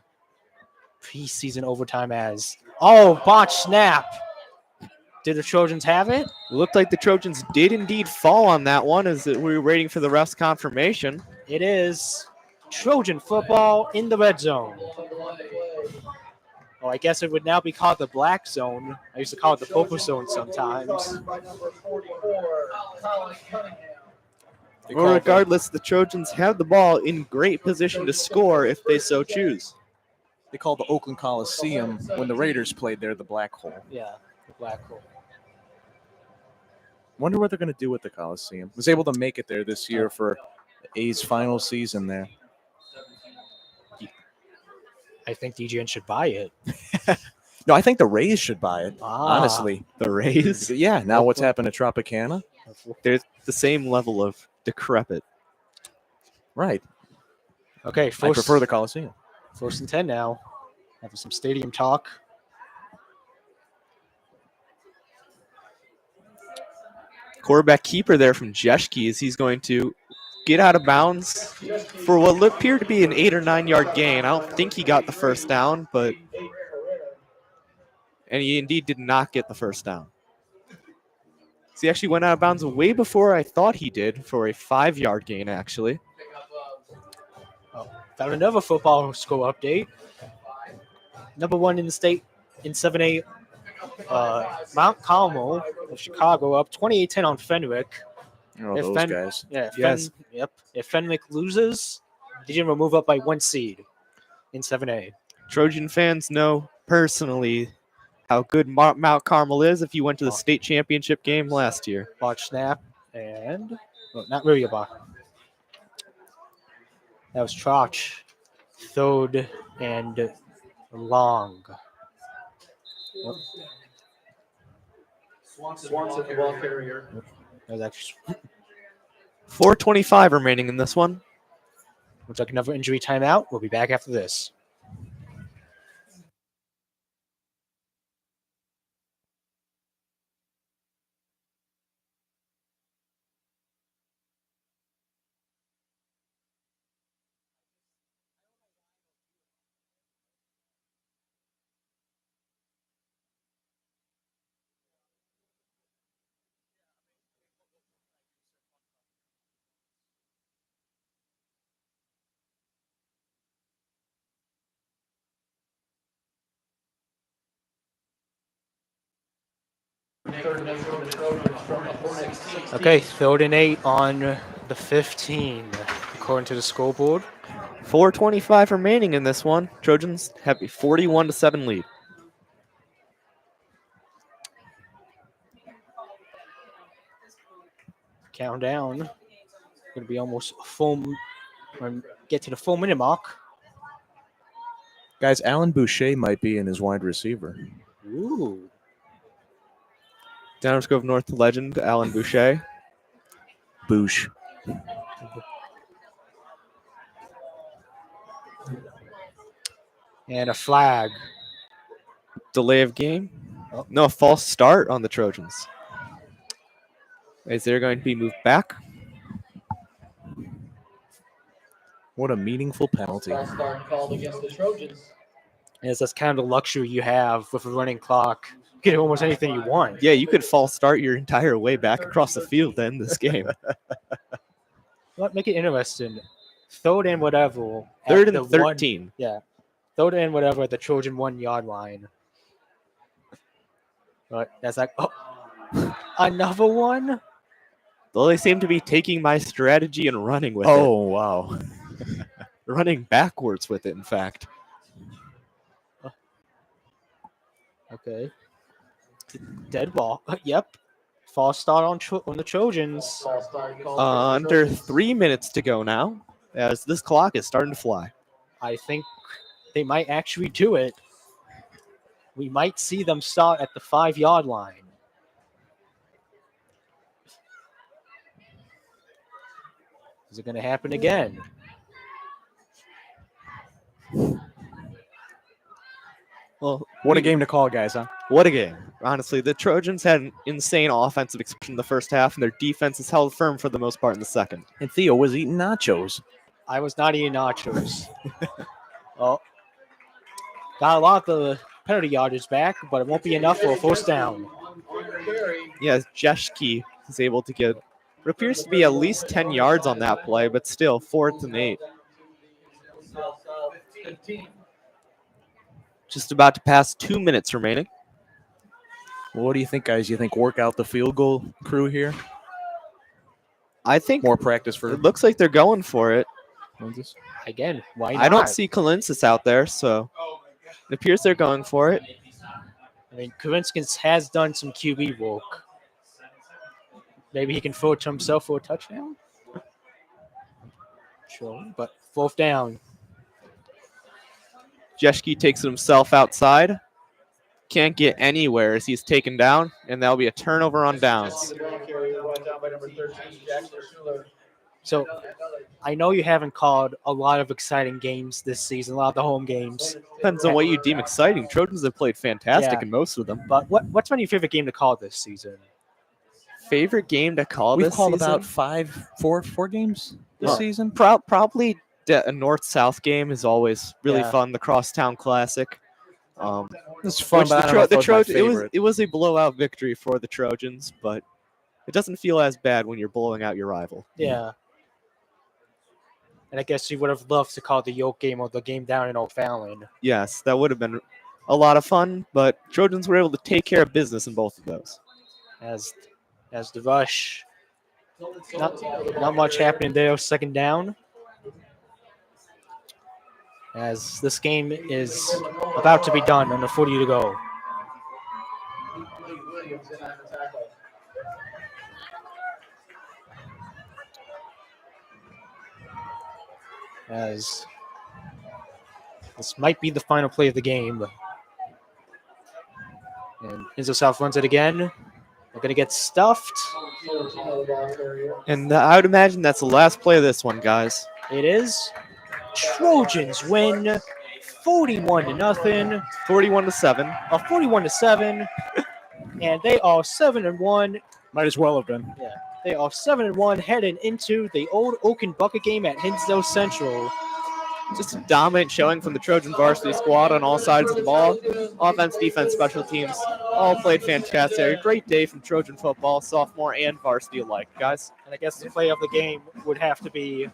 Preseason overtime as Oh, botch snap. Did the Trojans have it? It looked like the Trojans did indeed fall on that one as we were waiting for the ref's confirmation. It is Trojan football in the red zone. Oh, I guess it would now be called the black zone. I used to call it the purple zone sometimes. Well, regardless, the Trojans have the ball in great position to score if they so choose. They called the Oakland Coliseum when the Raiders played there the Black Hole. Yeah, the black hole. Wonder what they're going to do with the Coliseum. Was able to make it there this year for A's final season there. I think DGN should buy it. No, I think the Rays should buy it. Ah. Honestly, The Rays, yeah. Now what's happened to Tropicana? they're the same level of decrepit. Right. Okay, I first, prefer the Coliseum. 1st and 10 now. Having some stadium talk. Quarterback keeper there from Jeschke as he's going to get out of bounds for what appeared to be an 8 or 9 yard gain. I don't think he got the first down, and he indeed did not get the first down. So he actually went out of bounds way before I thought he did for a 5 yard gain, actually. Found another football score update. Number 1 in the state in 7A, Mount Carmel of Chicago up 28-10 on Fenwick. Oh, If those Fen- guys. Yeah, Yes. If Fenwick loses, DGN will move up by 1 seed in 7A. Trojan fans know personally how good Mount Carmel is if you went to the state championship game last year. Botch snap and not really a botch. That was Troch, Thode, and Long. Swanson the ball carrier. That was actually 4:25 remaining in this one. looks like another injury timeout. We'll be back after this. Okay, 3rd and 8 on the 15, according to the scoreboard. 4:25 remaining in this one. Trojans have a 41-7 lead. Countdown. Going to be almost full. Get to the 4 minute mark. Guys, Alan Boucher might be in his wide receiver. Ooh. Downers Grove North legend Alan Boucher. Bouche. And a flag. Delay of game. No, a false start on the Trojans. Is there going to be moved back? What a meaningful penalty. False start called against the Trojans. Yes, that's kind of the luxury you have with a running clock. You can do almost anything you want. Yeah, you could false start your entire way back across the field to end this game. Let make it interesting. Throw it in whatever. at 3rd and the 13. Throw it in whatever at the Trojan 1 yard line. But that's like, oh, another one? Well, they seem to be taking my strategy and running with it. Oh, wow. Running backwards with it, in fact. Okay. Dead ball. Yep. False start on the Trojans. False start called against the Under Trojans. 3 minutes to go now, as this clock is starting to fly. I think they might actually do it. We might see them start at the 5 yard line. Is it going to happen again? Well, What a game to call, guys, huh? what a game. Honestly, the Trojans had an insane offensive expression in the first half, and their defense is held firm for the most part in the second. And Theo was eating nachos. I was not eating nachos. Oh, got a lot of the penalty yardage back, but it won't be enough for a first down. Yeah, Jeschke is able to get what appears to be at least 10 yards on that play, but still 4th and 8. Just about to pass 2 minutes remaining. Well, what do you think, guys? You think work out the field goal crew here? I think More practice for it looks like they're going for it. Again, why not? I don't see Kalinsis out there, so it appears they're going for it. I mean, Kavinskis has done some QB work. Maybe he can throw it to himself for a touchdown? Sure, but 4th down. Jeschke takes it himself outside. Can't get anywhere as he's taken down, and that'll be a turnover on downs. So I know you haven't called a lot of exciting games this season, a lot of the home games. Depends on what you deem exciting. Trojans have played fantastic Yeah. in most of them. But what's been your favorite game to call this season? Favorite game to call We've this called season? about four games this season. Probably a North-South game is always really Yeah. fun. The Crosstown Classic. It's fun, Which but I don't know if that was my it favorite. was a blowout victory for the Trojans, but it doesn't feel as bad when you're blowing out your rival. Yeah. And I guess you would have loved to call the Yoke game or the game down in O'Fallon. Yes, that would have been a lot of fun, but Trojans were able to take care of business in both of those. As the rush. Not much happening there. 2nd down. As this game is about to be done, under 40 to go. As this might be the final play of the game. And Hinsdale South runs it again. They're going to get stuffed. And I would imagine that's the last play of this one, guys. It is. Trojans win 41-0. 41-7. 41-7. And they are 7-1. Might as well have been. They are 7-1 heading into the old Oaken Bucket game at Hinsdale Central. Just a dominant showing from the Trojan varsity squad on all sides of the ball. Offense, defense, special teams, all played fantastic. A great day from Trojan football, sophomore and varsity alike, guys. And I guess the play of the game would have to be,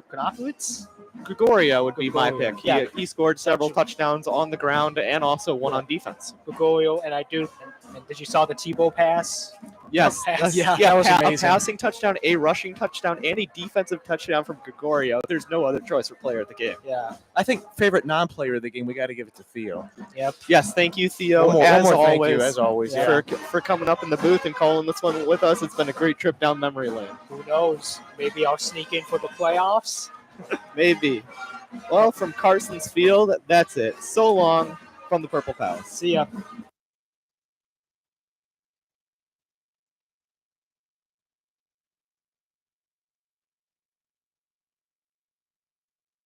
Konopowicz? Gregorio would be my Gregorio, pick. yeah. He scored several touchdowns on the ground and also one on defense. Gregorio, and did you saw the Tebow pass? Yes, Pass. Yeah, that was a amazing. passing touchdown, a rushing touchdown, and a defensive touchdown from Gregorio. There's no other choice for player of the game. Yeah. I think favorite non-player of the game, we got to give it to Theo. Yep. Yes, thank you, Theo, One more as thank always, you, as always. Yeah. for coming up in the booth and calling this one with us. It's been a great trip down memory lane. Who knows? Maybe I'll sneak in for the playoffs. Maybe. Well, from Carson's Field, that's it. So long from the Purple Palace. See ya.